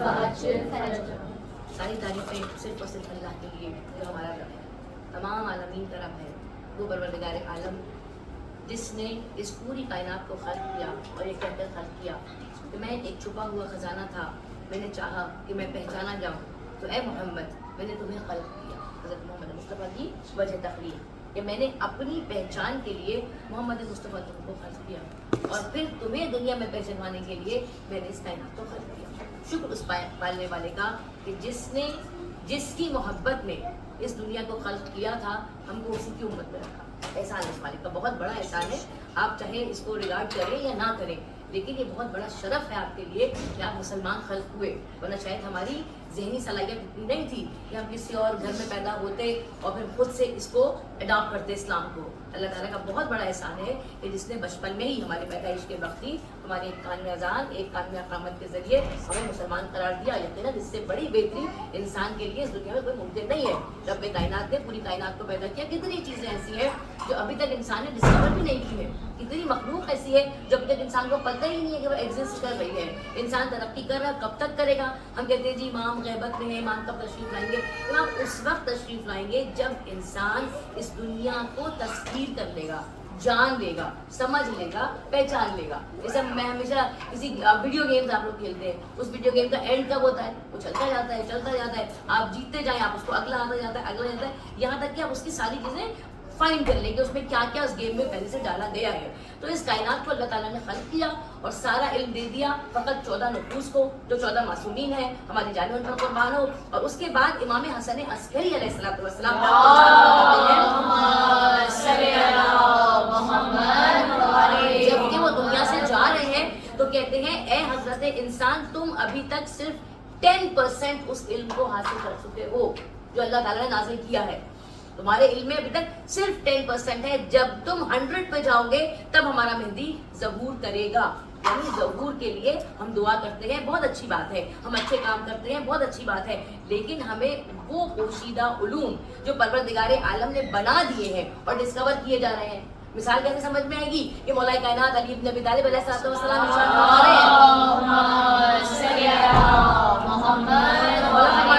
ساری تعریفیں صرف اور صرف اللہ کے لیے جو ہمارا رب ہے، تمام عالمین کا رب ہے، وہ پروردگار عالم جس نے اس پوری کائنات کو خلق کیا اور یہ کہہ کر خلق کیا کہ میں ایک چھپا ہوا خزانہ تھا، میں نے چاہا کہ میں پہچانا جاؤں، تو اے محمد میں نے تمہیں خلق کیا۔ حضرت محمد مصطفیٰ کی وجہ تخلیق کہ میں نے اپنی پہچان کے لیے محمد مصطفیٰ تم کو خلق کیا، اور پھر تمہیں دنیا میں پہچانوانے کے لیے میں نے اس کائنات کو خلق کیا۔ شکر اس پالنے والے کا کہ جس کی محبت میں اس دنیا کو خلق کیا تھا، ہم کو اسی کی امت میں رکھا۔ احسان اس مالک کا بہت بڑا احسان ہے، آپ چاہے اس کو ریگارڈ کریں یا نہ کریں، لیکن یہ بہت بڑا شرف ہے آپ کے لیے کہ آپ مسلمان خلق ہوئے، ورنہ شاید ہماری ذہنی صلاحیت اتنی نہیں تھی کہ ہم کسی اور گھر میں پیدا ہوتے اور پھر خود سے اس کو اڈاپٹ کرتے اسلام کو۔ اللہ تعالیٰ کا بہت بڑا احسان ہے کہ جس نے بچپن میں ہی ہماری پیدائش کے وقت ہی ہمارے ایک کان میں اذان ایک کان میں اقامت کے ذریعے ہمیں مسلمان قرار دیا۔ یقیناً اس سے بڑی بہتری انسان کے لیے اس دنیا میں کوئی ممکن نہیں ہے۔ رب کائنات نے پوری کائنات کو پیدا کیا، کتنی چیزیں ایسی ہیں جو ابھی تک انسان نے ڈسکور بھی نہیں کی ہے، کتنی مخلوق ایسی ہے جو ابھی تک انسان کو پتہ ہی نہیں ہے کہ وہ ایگزسٹ کر رہی ہے۔ انسان ترقی کر رہا ہے، کب تک کرے گا؟ ہم کہتے ہیں جی امام غیبت میں ہے، امام کب تشریف لائیں گے؟ امام اس وقت تشریف لائیں گے جب انسان اس دنیا کو تسخیر کر لے گا، جان لے گا، سمجھ لے گا، پہچان لے گا۔ جیسے میں ہمیشہ کسی ویڈیو گیمز آپ لوگ کھیلتے ہیں، اس ویڈیو گیم کا اینڈ کب ہوتا ہے؟ وہ چلتا جاتا ہے چلتا جاتا ہے، آپ جیتتے جائیں، آپ اس کو اگلا آتا جاتا ہے اگلا جاتا ہے، یہاں تک کہ آپ اس کی ساری چیزیں فائنڈ کر لیں کہ اس میں کیا کیا اس گیم میں پہلے سے ڈالا گیا ہے۔ تو اس کائنات کو اللہ تعالیٰ نے خلق کیا اور سارا علم دے دیا فقط 14 نفوس کو، جو 14 معصومین ہیں، ہماری جانیں ان پر قربان ہو۔ اور اس کے بعد امام حسن عسکری علیہ السلام جبکہ وہ دنیا سے جا رہے ہیں تو کہتے ہیں اے حضرت انسان، تم ابھی تک صرف 10% اس علم کو حاصل کر چکے ہو جو اللہ تعالیٰ نے نازل کیا ہے۔ تمہارے علم میں ابھی تک صرف 10% ہے، جب تم 100 پہ جاؤ گے تب ہمارا مہدی ظہور کرے گا۔ یعنی ظہور کے لیے ہم دعا کرتے ہیں، بہت اچھی بات ہے، ہم اچھے کام کرتے ہیں، بہت اچھی بات ہے، لیکن ہمیں وہ پوشیدہ علوم جو پروردگار عالم نے بنا دیے ہیں اور ڈسکور کیے جا رہے ہیں، مثال کیسے سمجھ میں آئے گی کہ مولا کائنات علی بن ابی طالب علیہ السلام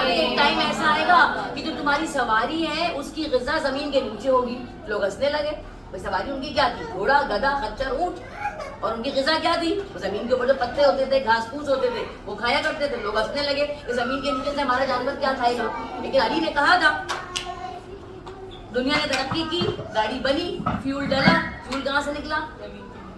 ایک ٹائم ایسا آئے گا کہ جو تمہاری سواری ہے اس کی غذا زمین کے نیچے ہوگی۔ لوگ ہنسنے لگے، بھائی سواری ان کی کیا تھی؟ گھوڑا، گدھا، خچر، اونٹ، اور ان کی غذا کیا تھی؟ وہ زمین کے اوپر جو پتے ہوتے تھے، گھاس پھوس ہوتے تھے، وہ کھایا کرتے تھے۔ لوگ ہنسنے لگے کہ زمین کے نیچے سے ہمارا جانور کیا کھائے گا؟ لیکن علی نے کہا تھا، دنیا نے ترقی کی، گاڑی بنی، فیول ڈلا، فیول کہاں سے نکلا؟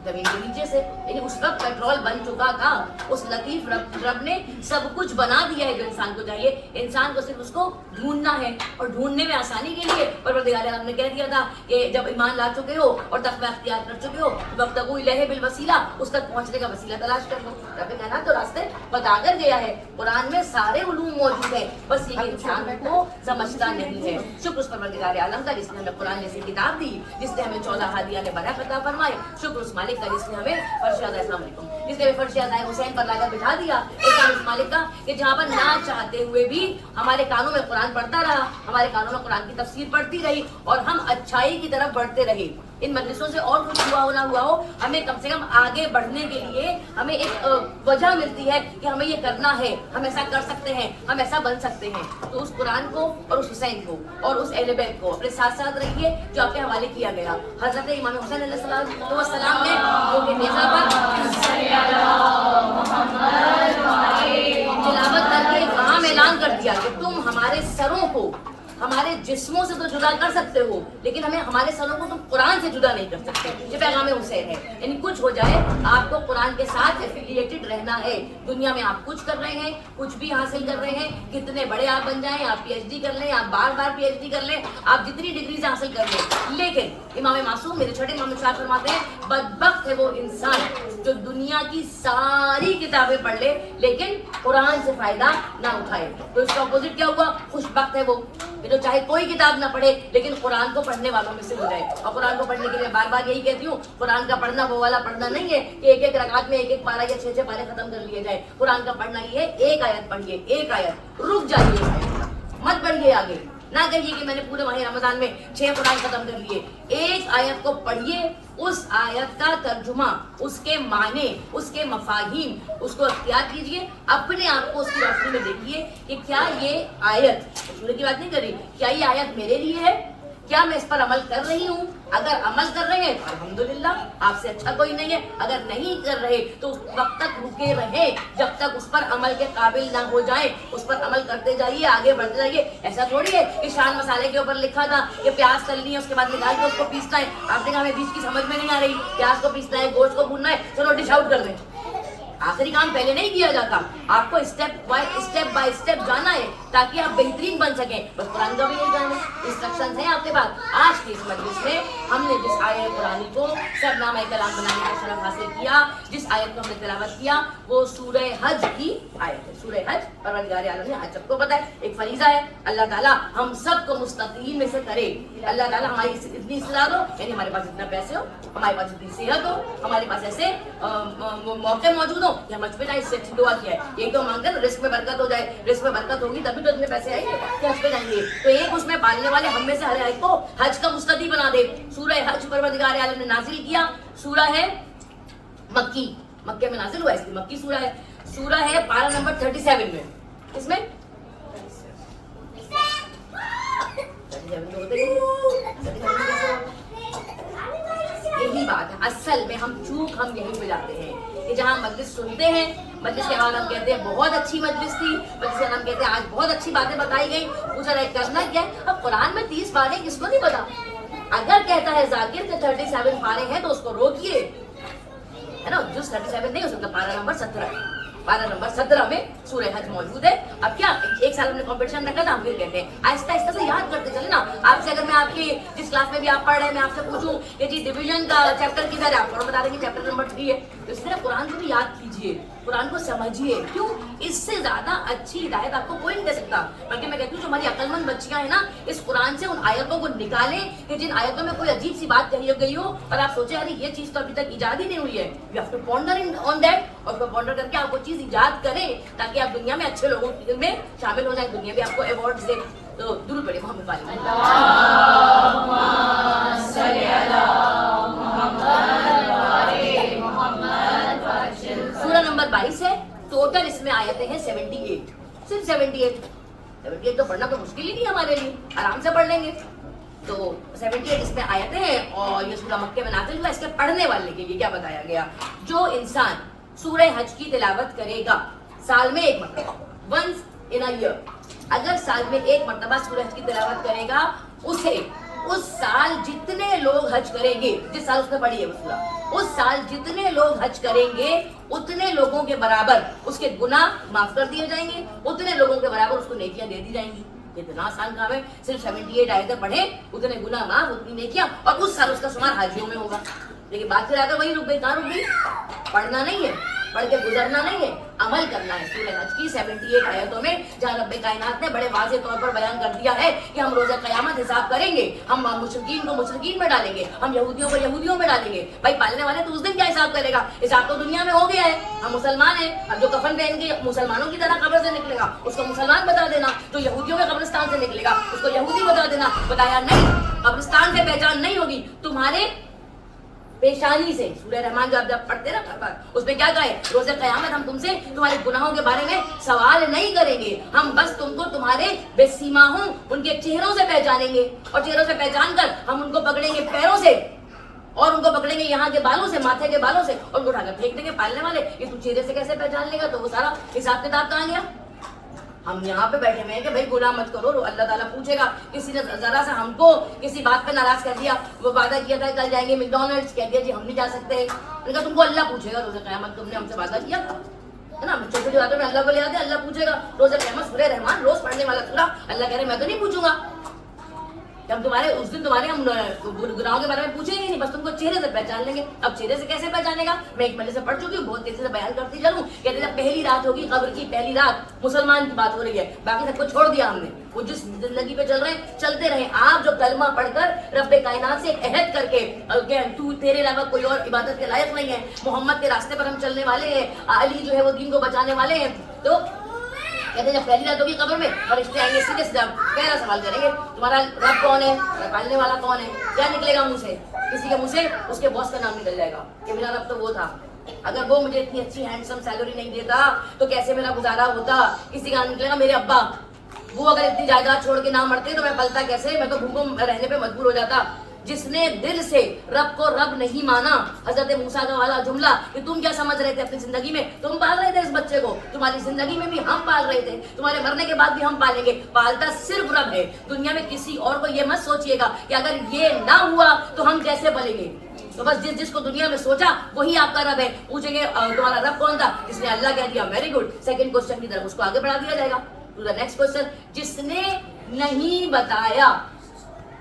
زمین کے نیچے سے۔ یعنی اس وقت پیٹرول بن چکا تھا، اس لطیف رب نے سب کچھ بنا دیا ہے جو انسان کو چاہیے، انسان کو صرف اس کو ڈھونڈنا ہے، اور ڈھونڈنے میں آسانی کے لیے پروردگار عالم نے کہہ دیا تھا کہ جب ایمان لا چکے ہو اور تقوی اختیار کر چکے ہو، وابتغوا الیہ بالوسیلہ، اس تک پہنچنے کا وسیلہ تلاش کر لو۔ رب کہنا تو راستے بتا کر گیا ہے، قرآن میں سارے علوم موجود ہیں، بس یہ انسان کو سمجھتا نہیں ہے۔ شکر اس پروردگار عالم کا جس نے ہمیں قرآن جیسی کتاب دی، جس نے ہمیں 14 ہادیہ نے برا عطا فرمائے۔ شکر اس مالک کا جس نے ہمیں فرش ادائے، السلام علیکم، جس نے فرش ادائے حسین پر لا کر بٹھا دیا۔ احسان اس مالک کا کہ جہاں پر نہ چاہتے ہوئے بھی ہمارے کانوں میں قرآن پڑھتا رہا، ہمارے کانوں میں قرآن کی تفسیر پڑھتی رہی، اور ہم اچھائی کی طرف بڑھتے رہے۔ ان مجلسوں سے اور کچھ ہوا ہو نہ ہوا ہو، ہمیں کم سے کم آگے بڑھنے کے لیے ہمیں ایک وجہ ملتی ہے کہ ہمیں یہ کرنا ہے، ہم ایسا کر سکتے ہیں، ہم ایسا بن سکتے ہیں۔ تو اس قرآن کو اور اس حسین کو اور اس اہل بیت کو اپنے ساتھ ساتھ رکھیے جو آپ کے حوالے کیا گیا۔ حضرت امام حسین علیہ السلام نے جو کہ نیزہ پر تلاوت کر کے ایک عام اعلان کر دیا کہ تم ہمارے سروں کو ہمارے جسموں سے تو جدا کر سکتے ہو، لیکن ہمیں ہمارے سروں کو تم قرآن سے جدا نہیں کر سکتے۔ یہ پیغام حسین ہے، یعنی کچھ ہو جائے آپ کو قرآن کے ساتھ ایفیلیٹڈ رہنا ہے۔ دنیا میں آپ کچھ کر رہے ہیں، کچھ بھی حاصل کر رہے ہیں، کتنے بڑے آپ بن جائیں، آپ پی ایچ ڈی کر لیں، آپ بار بار پی ایچ ڈی کر لیں، آپ جتنی ڈگریز حاصل کر لیں، لیکن امام معصوم میرے چھوٹے امام شاہ فرماتے ہیں بدبخت ہے وہ انسان جو دنیا کی ساری کتابیں پڑھ لے لیکن قرآن سے فائدہ نہ اٹھائے۔ تو اس کا اپوزٹ کیا ہوا؟ خوش بخت ہے وہ جو چاہے کوئی کتاب نہ پڑھے لیکن قرآن کو پڑھنے والوں میں سے ہو جائے۔ اور قرآن کو پڑھنے کے لیے بار بار یہی کہتی ہوں، قرآن کا پڑھنا وہ والا پڑھنا نہیں ہے کہ ایک ایک رکعت میں ایک ایک پارہ یا 6 پارے ختم کر لیے جائے۔ قرآن کا پڑھنا یہ ہے ایک آیت پڑھیے، ایک آیت، رک جائیے، مت پڑھیے آگے، نہ کہیے کہ میں نے پورے ماہ رمضان میں 6 قرآن ختم کر لیے۔ ایک آیت کو پڑھیے، اس آیت کا ترجمہ، اس کے معنی، اس کے مفاہیم، اس کو اختیار کیجئے، اپنے آپ کو اس کی روشنی में देखिए कि क्या ये आयत, सूर्य की बात नहीं कर रही, क्या ये आयत मेरे लिए है, क्या मैं इस पर अमल कर रही हूँ? अगर अमल कर रहे हैं तो अल्हम्दुलिल्लाह, आपसे अच्छा कोई नहीं है। अगर नहीं कर रहे तो उस वक्त तक रुके रहे जब तक उस पर अमल के काबिल ना हो जाए। उस पर अमल करते जाइए, आगे बढ़ते जाइए। ऐसा थोड़ी है कि शान मसाले के ऊपर लिखा था कि प्याज तलनी है, उसके बाद निकाल के उसको पीसना है। आपने कहा हमें बीच की समझ में नहीं आ रही, प्याज को पीसना है, गोश्त को भूनना है, चलो डिश आउट कर दें। आखिरी काम पहले नहीं किया जाता, आपको स्टेप बाय स्टेप जाना है ताकि आप बेहतरीन बन सकें। बस कुरान का भी यही काम है, इंस्ट्रक्शंस हैं आपके पास। आज की इस मजलिस में हमने जिस आयत कुरानी को सरनामा कलाम बनाने का शरफ हासिल किया, जिस आयत को हमने तिलावत किया, वो सूरह हज की आयत है। सूरह हज परवरदिगार आलम ने, आज सबको पता है, एक फरीजा है। अल्लाह ताला हम सबको मुस्तकीम में से करे। अल्लाह ताला हमारी इतनी इस्लाह दो, यानी हमारे पास इतना पैसे हो, हमारे पास इतनी सेहत हो, हमारे पास ऐसे मौके मौजूद हो कि हम हज पे जाए। इससे अच्छी दुआ किया है। एक तो मांगते हैं रिस्क में बरकत हो जाए, रिस्क में बरकत होगी तभी तो इतने पैसे आएंगे कि हज पे जाएंगे। तो एक उसमें पालने वाले हम में से हर एक को हज का मुस्तदी बना दे। सूरह हज परवरदिगार आलम ने नाजिल किया। सूरा है मक्की, मक्के में नाजिल हुआ, इसलिए मक्की सूरा है। सूरा है पारा नंबर 37 में। इसमें 37 यही बात है। असल में हम यहीं पे जाते हैं कि जहाँ मजलिस सुनते हैं, मजलिस के बाद हम कहते हैं बहुत अच्छी मजलिस थी, मजलिस के बाद हम कहते हैं आज बहुत अच्छी बातें बताई गई। पूछा रहे करना क्या है? अब कुरान में 30 पारे किसको नहीं पता? अगर कहता है जाकिर के 37 पारे हैं तो उसको रोकिए, है ना। जो 37 नहीं हो सकता, पारा नंबर 17, पारा नंबर 17 में सूरह हज मौजूद है। अब क्या एक साल हमने कंपटीशन रखा था, हम फिर कहते हैं आहिस्ता आहिस्ता से याद करते चले ना। आपसे अगर मैं आपकी जिस क्लास में भी आप पढ़ रहे हैं, मैं आपसे पूछूं कि जी डिवीजन का चैप्टर किधर है, आप फौरन बता देंगे चैप्टर नंबर 3 है। तो इस तरह कुरान को भी याद कीजिए, कुरान को समझिए। क्यों? इससे ज्यादा अच्छी हिदायत आपको कोई नहीं दे सकता। बल्कि मैं कहती हूँ जो हमारी अक्लमंद बच्चियां हैं ना, इस कुरान से उन आयतों को निकालें कि जिन आयतों में कोई अजीब सी बात कही गई हो और आप सोचे अरे ये चीज तो अभी तक इजाद ही नहीं हुई है। You have to ponder on that, और उसको पॉन्डर करके आप वो चीज इजाद करें ताकि आप दुनिया में अच्छे लोगों में शामिल हो जाए, दुनिया भी आपको अवार्ड दे। तो दुरूद पढ़िए मोहम्मद वाले। सूरा नंबर 22 है। टोटल इसमें आयतें हैं 78, सिर्फ 78 तो पढ़ना तो मुश्किल ही नहीं हमारे लिए, आराम से पढ़ लेंगे। तो 78 इसमें आयतें हैं और ये सूरा मक्के में नाज़िल हुआ। इसके पढ़ने वाले के लिए क्या बताया गया? जो इंसान सूरह हज की तिलावत करेगा साल में एक मरतबा, वंस इन अ ईयर, अगर साल में एक मरतबा सूरह हज की तिलावत करेगा, उसे उस साल जितने लोग हज करेंगे, जिस साल उसने पढ़ी है वो सूरा, उस साल जितने लोग हज करेंगे उतने लोगों के बराबर उसके गुनाह माफ कर दिए जाएंगे, उतने लोगों के बराबर उसको नेकियां दे दी जाएंगी। इतना आसान काम है, सिर्फ 78 आयतें पढ़े, उतने गुनाह माफ, उतनी नेकियां, और उस साल उसका शुमार हाजियों में होगा। लेकिन बात फिर आकर वही रुक गई, कहाँ रुक गई? पढ़ना नहीं है, पढ़ के गुजरना नहीं है, अमल करना है। सूरह हज की 78 आयतों में जहाँ रब्बे कायनात ने बड़े वाज़ेह तौर पर बयान कर दिया है कि हम रोज़ा क़यामत हिसाब करेंगे, हम मुशरिकीन को मुशरिकीन में डालेंगे, हम यहूदियों को यहूदियों में डालेंगे। भाई पालने वाले तो उस दिन क्या हिसाब करेगा? हिसाब तो दुनिया में हो गया है, हम मुसलमान हैं। अब जो कफन पहन के मुसलमानों की तरह कब्र से निकलेगा उसको मुसलमान बता देना, जो यहूदियों के कब्रिस्तान से निकलेगा उसको यहूदी बता देना। बताया नहीं, कब्रिस्तान से पहचान नहीं होगी तुम्हारे पेशानी से। सूरह रहमान जो आप जब पढ़ते ना हर बार, उसमें क्या कहा है? रोज़े क़यामत हम तुमसे तुम्हारे गुनाहों के बारे में सवाल नहीं करेंगे, हम बस तुमको तुम्हारे बेसीमाहों उनके चेहरों से पहचानेंगे, और चेहरों से पहचान कर हम उनको पकड़ेंगे पैरों से, और उनको पकड़ेंगे यहाँ के बालों से, माथे के बालों से, और उनको उठाकर फेंक देंगे। पालने वाले ये तू चेहरे से कैसे पहचान लेगा? तो वो सारा हिसाब किताब कहाँ गया? हम यहाँ पे बैठे हुए हैं कि भाई गुनाह मत करो, अल्लाह ताला पूछेगा। किसी ने जरा सा हमको किसी बात पे नाराज कर दिया, वो वादा किया था कल जाएंगे मैकडॉनल्ड्स, कह दिया जी हम नहीं जा सकते, उनका तुमको अल्लाह पूछेगा रोज़े क़यामत, तुमने हमसे वादा किया था, है ना। छोटी छोटी बातों में अल्लाह को ले आते, अल्लाह पूछेगा रोज़े क़यामत। सूरह रहमान रोज पढ़ने वाला सूरा, अल्लाह कह रहे मैं तो नहीं पूछूंगा, हम तुम्हारे उस दिन तुम्हारे हम गुनाहों के बारे में पूछेंगे नहीं, बस तुमको चेहरे से पहचान लेंगे। अब चेहरे से कैसे पहचानेगा? मैं एक महीने से पढ़ चुकी हूँ, बहुत तेजी से बयान करती चलूं। कहते जब पहली रात होगी कब्र की, पहली रात मुसलमान की बात हो रही है, बाकी सबको छोड़ दिया हमने, वो जिस जिंदगी पे चल रहे हैं चलते रहे। आप जो कलमा पढ़कर रब्बे कायनात से अहद करके तू तेरे अलावा कोई और इबादत के लायक नहीं है, मोहम्मद के रास्ते पर हम चलने वाले हैं, अली जो है वो दीन को बचाने वाले हैं, तो कहते जब पहली रात होगी कब्र में फरिश्ते आएंगे, सीधे सीधा पहला सवाल करेंगे तुम्हारा रब कौन है, पालने वाला कौन है? क्या निकलेगा मुंह से? किसी के मुंह से उसके बॉस का नाम निकल जाएगा कि मेरा रब तो वो था, اگر وہ مجھے اتنی اچھی ہینڈسم سیلری نہیں دیتا تو کیسے میرا گزارا ہوتا؟ کسی کا نکلے گا میرے ابا، وہ اگر اتنی جائیداد چھوڑ کے نہ مرتے تو میں پلتا کیسے؟ میں تو بھوکوں رہنے پہ مجبور ہو جاتا۔ جس نے دل سے رب کو رب نہیں مانا، حضرت موسیٰ کا والا جملہ کہ تم کیا سمجھ رہے تھے اپنی زندگی میں، تم پال رہے تھے اس بچے کو، تمہاری زندگی میں بھی ہم پال رہے تھے، تمہارے مرنے کے بعد بھی ہم پالیں گے، پالتا صرف رب ہے، دنیا میں کسی اور کو یہ مت سوچیے گا کہ اگر یہ نہ ہوا تو ہم کیسے پلیں گے۔ تو بس جس کو دنیا میں سوچا وہی آپ کا رب ہے۔ پوچھیں گے تمہارا رب کون تھا؟ جس نے اللہ کہہ دیا، ویری گڈ، سیکنڈ کوسچن کی طرف اس کو آگے بڑھا دیا جائے گا ٹو دا نیکسٹ کوسچن۔ جس نے نہیں بتایا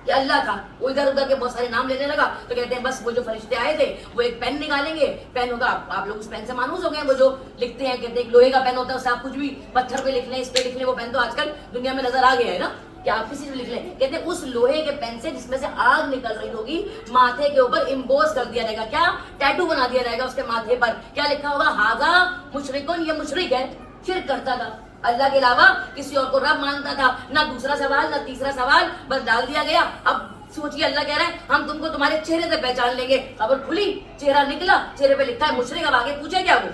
کہ اللہ تھا، وہ ادھر ادھر کے بہت سارے نام لینے لگا تو کہتے ہیں بس وہ جو فرشتے آئے تھے وہ ایک پین نکالیں گے، پین ہوگا، آپ لوگ اس پین سے مانوس ہو گئے، وہ جو لکھتے ہیں کہتے ہیں لوہے کا پین ہوتا ہے، اس سے آپ کچھ بھی پتھر پہ لکھ لیں، اس پہ لکھ لیں، وہ پین تو آج کل دنیا میں نظر آ گیا ہے نا کہ آپ کسی بھی لکھ لیں، کہتے ہیں اس لوہے کے پین سے جس میں سے آگ نکل رہی ہوگی ماتھے کے اوپر امبوز کر دیا جائے گا، کیا ٹیٹو بنا دیا جائے گا اس کے ماتھے پر، کیا لکھا ہوگا؟ ھذا مشرکن، یہ مشرک ہے، شرک کرتا تھا، اللہ کے علاوہ کسی اور کو رب مانتا تھا۔ نہ دوسرا سوال نہ تیسرا سوال، بس ڈال دیا گیا۔ اب سوچیے اللہ کہہ رہا ہے ہم تم کو تمہارے چہرے سے پہچان لیں گے، خبر کھلی، چہرہ نکلا، چہرے پہ لکھا ہے مشرک، اب آگے پوچھے کیا؟ وہ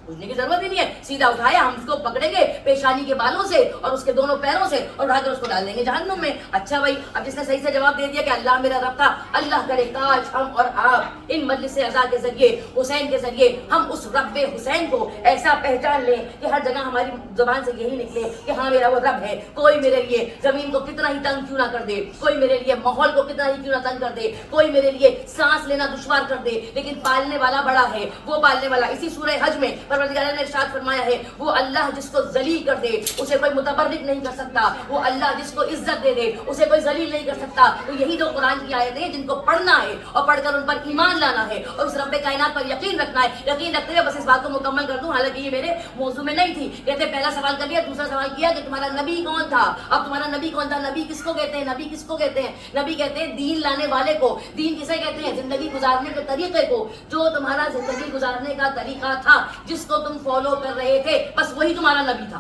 پوچھنے کی ضرورت ہی نہیں ہے، سیدھا اٹھایا، ہم اس کو پکڑیں گے پیشانی کے بالوں سے اور اس کے دونوں پیروں سے اور اٹھا کر اس کو ڈال دیں گے جہنم میں۔ اچھا بھائی، اب جس نے صحیح سے جواب دے دیا کہ اللہ میرا رب تھا، اللہ کرے کاش ہم اور آپ ان مجلس اعزا کے ذریعے، حسین کے ذریعے، ہم اس رب حسین کو ایسا پہچان لیں کہ ہر جگہ ہماری زبان سے یہی نکلے کہ ہاں میرا وہ رب ہے۔ کوئی میرے لیے زمین کو کتنا ہی تنگ کیوں نہ کر دے، کوئی میرے لیے ماحول کو کتنا ہی کیوں نہ تنگ کر دے، کوئی میرے لیے سانس لینا دشوار کر دے، لیکن پالنے والا بڑا ہے، وہ پالنے والا۔ اسی سورہ حج میں پروردگار نے ارشاد فرمایا ہے، وہ اللہ جس کو ذلیل کر دے اسے کوئی متبرک نہیں کر سکتا، وہ اللہ جس کو عزت دے دے اسے کوئی ذلیل نہیں کر سکتا۔ تو یہی جو قرآن کی آیتیں ہیں جن کو پڑھنا ہے اور پڑھ کر ان پر ایمان لانا ہے اور اس رب کائنات پر یقین رکھنا ہے۔ یقین رکھتے ہوئے بس اس بات کو مکمل کر دوں، حالانکہ یہ میرے موضوع میں نہیں تھی، کہتے پہلا سوال کر لیا، دوسرا سوال کیا کہ تمہارا نبی کون تھا۔ اب تمہارا نبی کون تھا؟ نبی کس کو کہتے ہیں؟ نبی کس کو کہتے ہیں؟ نبی کہتے ہیں دین لانے والے کو۔ دین کسے کہتے ہیں؟ زندگی گزارنے کے طریقے کو، جو تمہارا زندگی گزارنے کا طریقہ تھا جس کو تم فالو کر رہے تھے، بس وہی تمہارا نبی تھا۔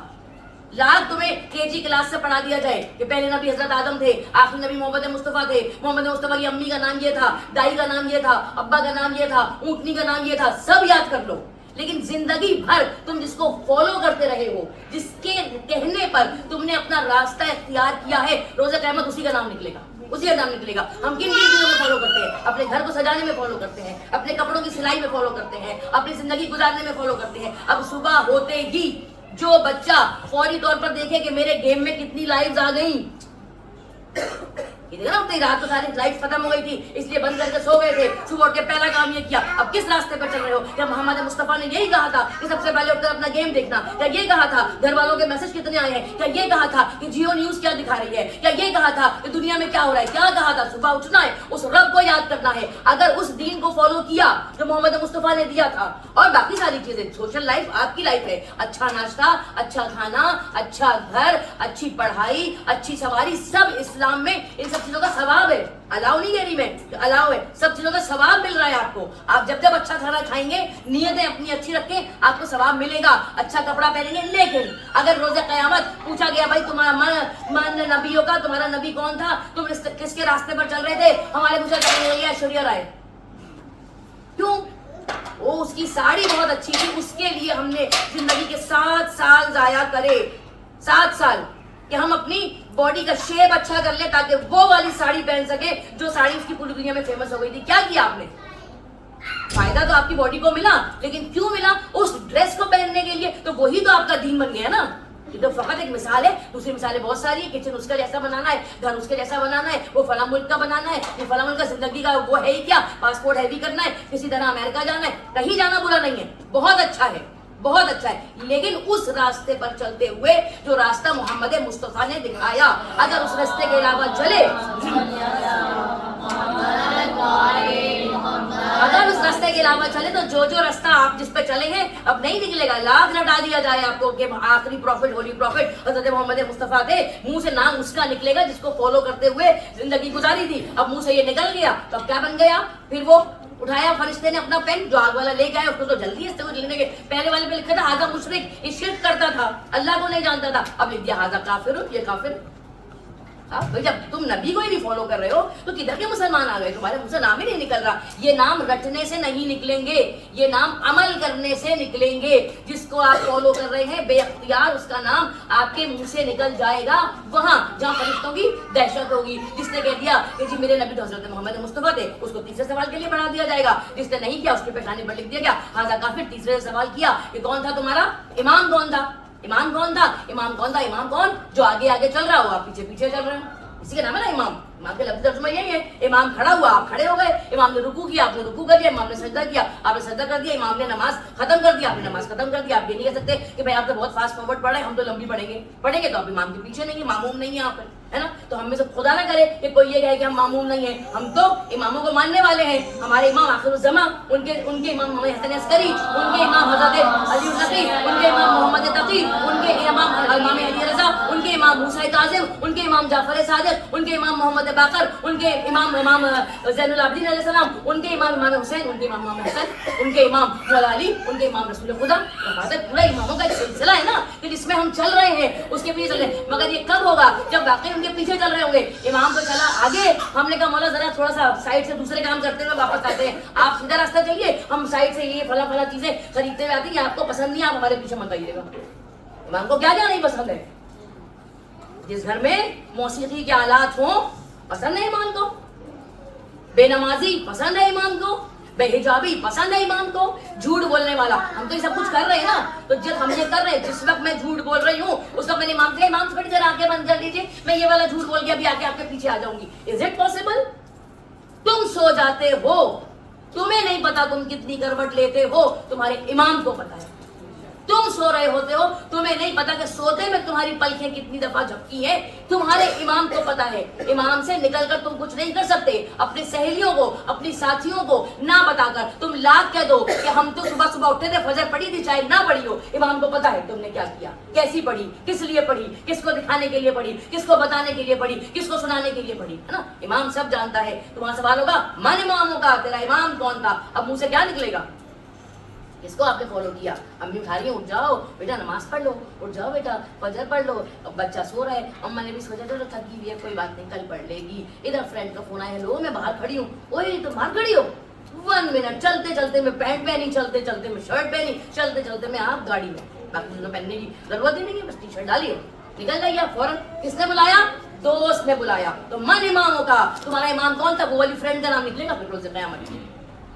لاکھ تمہیں کے جی کلاس سے پڑھا دیا جائے کہ پہلے نبی حضرت آدم تھے، آخری نبی محمد مصطفیٰ تھے، محمد مصطفیٰ کی امی کا نام یہ تھا، دائی کا نام یہ تھا، ابا کا نام یہ تھا، اونٹنی کا نام یہ تھا، سب یاد کر لو، لیکن زندگی بھر تم جس کو فالو کرتے رہے ہو، جس کے کہنے پر تم نے اپنا راستہ اختیار کیا ہے، روز قیامت اسی کا نام نکلے گا، اسی کا نام نکلے گا۔ ہم کن کن چیزوں میں فالو کرتے ہیں؟ اپنے گھر کو سجانے میں فالو کرتے ہیں، اپنے کپڑوں کی سلائی میں فالو کرتے ہیں، اپنی زندگی گزارنے میں فالو کرتے ہیں۔ اب صبح ہوتے ہی جو بچہ فوری طور پر دیکھے کہ میرے گیم میں کتنی لائفز آ گئیں، رات کو ساری لائف ختم ہو گئی تھی اس لیے بند کر کے سو گئے تھے، صبح اٹھ کے پہلا کام یہ کیا، اب کس راستے پر چل رہے ہو؟ کیا محمد مصطفیٰ نے یہی کہا تھا کہ سب سے پہلے اٹھ کر اپنا گیم دیکھنا؟ کیا یہ کہا تھا گھر والوں کے میسج کتنے آئے ہیں؟ کیا یہ کہا تھا کہ جیو نیوز کیا دکھا رہی ہے؟ کیا یہ کہا تھا کہ دنیا میں کیا ہو رہا ہے؟ کیا کہا تھا؟ صبح اٹھنا ہے، اس رب کو یاد کرنا ہے۔ اگر اس دین کو فالو کیا جو محمد مصطفیٰ نے دیا تھا، اور باقی ساری چیزیں، سوشل لائف آپ کی لائف ہے، اچھا ناشتہ، اچھا کھانا، اچھا گھر، اچھی پڑھائی، اچھی سواری، سب اسلام میں ان سب چیزوں کا ثواب ہے۔ الاؤ نہیں کہہ رہی میں، الاؤ ہے، سب چیزوں کا ثواب مل رہا ہے آپ کو۔ آپ جب جب اچھا کھانا کھائیں گے، نیتیں اپنی اچھی رکھیں، آپ کو ثواب ملے گا، اچھا کپڑا پہنیں گے۔ لیکن اگر روز قیامت پوچھا گیا بھائی تمہارا نبیوں کا تمہارا نبی کون تھا، تم کس کے راستے پر چل رہے تھے، ہمارے مجھے کہنے لگے ایشوریا رائے، کیوں؟ وہ اس کی ساڑی بہت اچھی تھی، اس کے لیے ہم نے زندگی کے 7 سال ضائع کرے، 7 سال کہ ہم اپنی باڈی کا شیپ اچھا کر لیں تاکہ وہ والی ساڑی پہن سکے جو ساڑی اس کی پوری دنیا میں فیمس ہو گئی تھی۔ کیا کیا آپ نے؟ فائدہ تو آپ کی باڈی کو ملا، لیکن کیوں ملا؟ اس ڈریس کو پہننے کے لیے۔ تو وہی تو آپ کا دین بن گیا نا۔ یہ تو فقط ایک مثال ہے، دوسری مثالیں بہت ساری ہیں، کچن اس کا جیسا بنانا ہے، گھر اس کے جیسا بنانا ہے، وہ فلاں ملک کا بنانا ہے، یہ فلاں ملک کا زندگی کا وہ ہے ہی کیا، پاسپورٹ ہیوی کرنا ہے، کسی طرح امریکہ جانا ہے۔ کہیں جانا برا نہیں ہے، بہت اچھا ہے، بہت اچھا ہے، لیکن اس راستے پر چلتے ہوئے جو راستہ محمد مصطفیٰ نے دکھایا، اگر اس راستے کے علاوہ چلے، اگر اس راستے کے علاوہ چلے تو جو راستہ آپ جس پہ چلے ہیں اب نہیں نکلے گا۔ لاکھ نہ ڈال دیا جائے آپ کو کہ آخری پروفٹ ہولی پروفٹ حضرت محمد مصطفیٰ تھے، منہ سے نام اس کا نکلے گا جس کو فالو کرتے ہوئے زندگی گزاری تھی۔ اب منہ سے یہ نکل گیا تو اب کیا بن گیا؟ پھر وہ اٹھایا فرشتے نے اپنا پین، جو آگ والا لے گیا اس کو تو جلدی اس سے لکھنے کے پہلے والے پہ لکھا تھا ھذا مشرک، یہ شرک کرتا تھا، اللہ کو نہیں جانتا تھا، اب لکھ دیا ھذا کافر، یہ کافر۔ हाँ भाई, जब तुम नबी को ही नहीं फॉलो कर रहे हो तो किधर के मुसलमान आ गए? तुम्हारे मुंह से नाम ही नहीं निकल रहा। ये नाम रटने से नहीं निकलेंगे, ये नाम अमल करने से निकलेंगे। जिसको आप फॉलो कर रहे हैं बेअख्तियार उसका नाम आपके मुंह से निकल जाएगा वहां जहां फरिश्तों की दहशत होगी। जिसने कह दिया कि जी मेरे नबी तो हजरत मोहम्मद मुस्तफा थे, उसको तीसरे सवाल के लिए बढ़ा दिया जाएगा। जिसने नहीं किया उसके पेशानी पर लिख दिया गया हाजा काफिर। तीसरे सवाल किया कि कौन था तुम्हारा इमाम? कौन था इमाम? कौन था इमाम? कौन था इमाम? कौन? जो आगे आगे चल रहा हो, आप पीछे पीछे चल रहे हो। इसी का नाम है ना इमाम। इमाम के लफ्ज़ तर्जुमा यही है, इमाम खड़ा हुआ आप खड़े हो गए, इमाम ने रुकू किया आपने रुकू कर दिया, इमाम ने सजदा किया आपने सजदा कर दिया, इमाम ने नमाज खत्म कर दिया आपने नमाज खत्म कर दिया। आप ये नहीं कह सकते कि भाई आप तो बहुत फास्ट फॉरवर्ड पढ़ रहे हैं, हम तो लंबी पढ़ेंगे तो आप इमाम के पीछे नहीं है, मामूम नहीं है आप, है ना। तो हम में से खुदा ना करे कि कोई ये कहे कि हम मामूम नहीं है। हम तो इमामों को मानने वाले हैं। हमारे इमाम आखिरुज़्ज़मा, उनके इमाम मोहम्मद हसन अस्करी, उनके इमाम हज़रत अली नक़ी, उनके इमाम मोहम्मद तक़ी, उनके इमाम अली रज़ा, उनके इमाम मूसा काज़िम, उनके इमाम जाफ़र सादिक़, उनके इमाम मोहम्मद बाक़र, उनके इमाम ज़ैनुल आबिदीन अलैहि सलाम, उनके इमाम हुसैन, उनके इमाम मोहम्मद हसन, उनके इमाम मौला अली, उनके इमाम रसूल खुदा। पूरा इमामों का एक सिलसिला है ना कि जिसमें हम चल रहे हैं, उसके पीछे चल रहे हैं। मगर ये कब होगा? जब वाकई उनके पीछे चल रहे होंगे। इमाम तो चला आगे, हमने कहा मौला जरा थोड़ा सा साइड से दूसरे काम करते हुए वापस आते हैं, आप सीधा रास्ता चलिए, हम साइड से ये फला चीजें खरीदते हुए आते हैं, आपको पसंद नहीं, आप हमारे पीछे मत आइएगा। इमाम को क्या क्या नहीं पसंद है? जिस घर में मौसीकी के आलात हो पसंद है इमाम को, बेनमाजी पसंद है इमाम को, बेहिजाबी पसंद है इमाम को, झूठ बोलने वाला। हम तो ये सब कुछ कर रहे हैं ना, तो जब हम ये कर रहे हैं, जिस वक्त मैं झूठ बोल रही हूँ उस वक्त मैंने इमाम से थोड़ी देर आके बंद कर लीजिए, मैं ये वाला झूठ बोल के अभी आके आपके पीछे आ जाऊंगी। Is it possible? तुम सो जाते हो, तुम्हें नहीं पता तुम कितनी करवट लेते हो, तुम्हारे इमाम को पता है। तुम सो रहे होते हो, तुम्हें नहीं पता कि सोते में तुम्हारी पलकें कितनी दफा झपकी है, तुम्हारे इमाम को पता है। इमाम से निकलकर तुम कुछ नहीं कर सकते। अपनी सहेलियों को, अपनी साथियों को ना बताकर तुम लाख कह दो कि हम तो सुबह सुबह उठे थे, फजर पढ़ी थी, चाहे ना पढ़ी हो, इमाम को पता है तुमने क्या किया, कैसी पढ़ी, किस लिए पढ़ी, किसको दिखाने के लिए पढ़ी, किसको बताने के लिए पढ़ी, किसको सुनाने के लिए पढ़ी, है ना। इमाम सब जानता है। तुम्हारा सवाल होगा मन इमामों का, तेरा इमाम कौन था? अब मुंह से क्या निकलेगा? किसको आपने फॉलो किया? अम्मी उठा रही है, उठ जाओ बेटा नमाज पढ़ लो, उठ जाओ बेटा फजर पढ़ लो। अब बच्चा सो रहा है, अम्मा ने भी सोचा चलो थकी हुई है, कोई बात नहीं कल पढ़ लेगी। इधर फ्रेंड का फोन आया, हेलो मैं बाहर खड़ी हूँ, ओए तुम बाहर खड़ी हो, 1 मिनट, चलते चलते मैं पैंट पहनी, चलते चलते मैं शर्ट पहनी, चलते चलते मैं आप गाड़ी में, बाकी तो पहनने की जरूरत ही नहीं है, बस टी शर्ट डाली हो निकल जाइए फौरन। किसने बुलाया? दोस्त ने बुलाया। तो मन इमामों का, तुम्हारा इमाम कौन था? वो वाली फ्रेंड का नाम निकलेगा फिर रोज़ क़यामत में,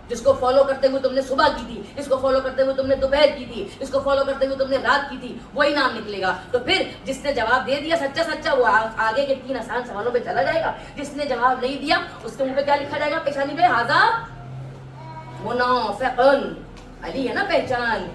जिसको फॉलो करते हुए तुमने सुबह की थी, इसको फॉलो करते हुए तुमने दोपहर की थी, इसको फॉलो करते हुए तुमने रात की थी, वही नाम निकलेगा। तो फिर जिसने जवाब दे दिया सच्चा सच्चा, वो आगे के 3 आसान सवालों पे चला जाएगा। जिसने जवाब नहीं दिया उसके मुंह पे क्या लिखा जाएगा? पेशानी पे हाजा मुनाफिकुन। अली है ना पहचान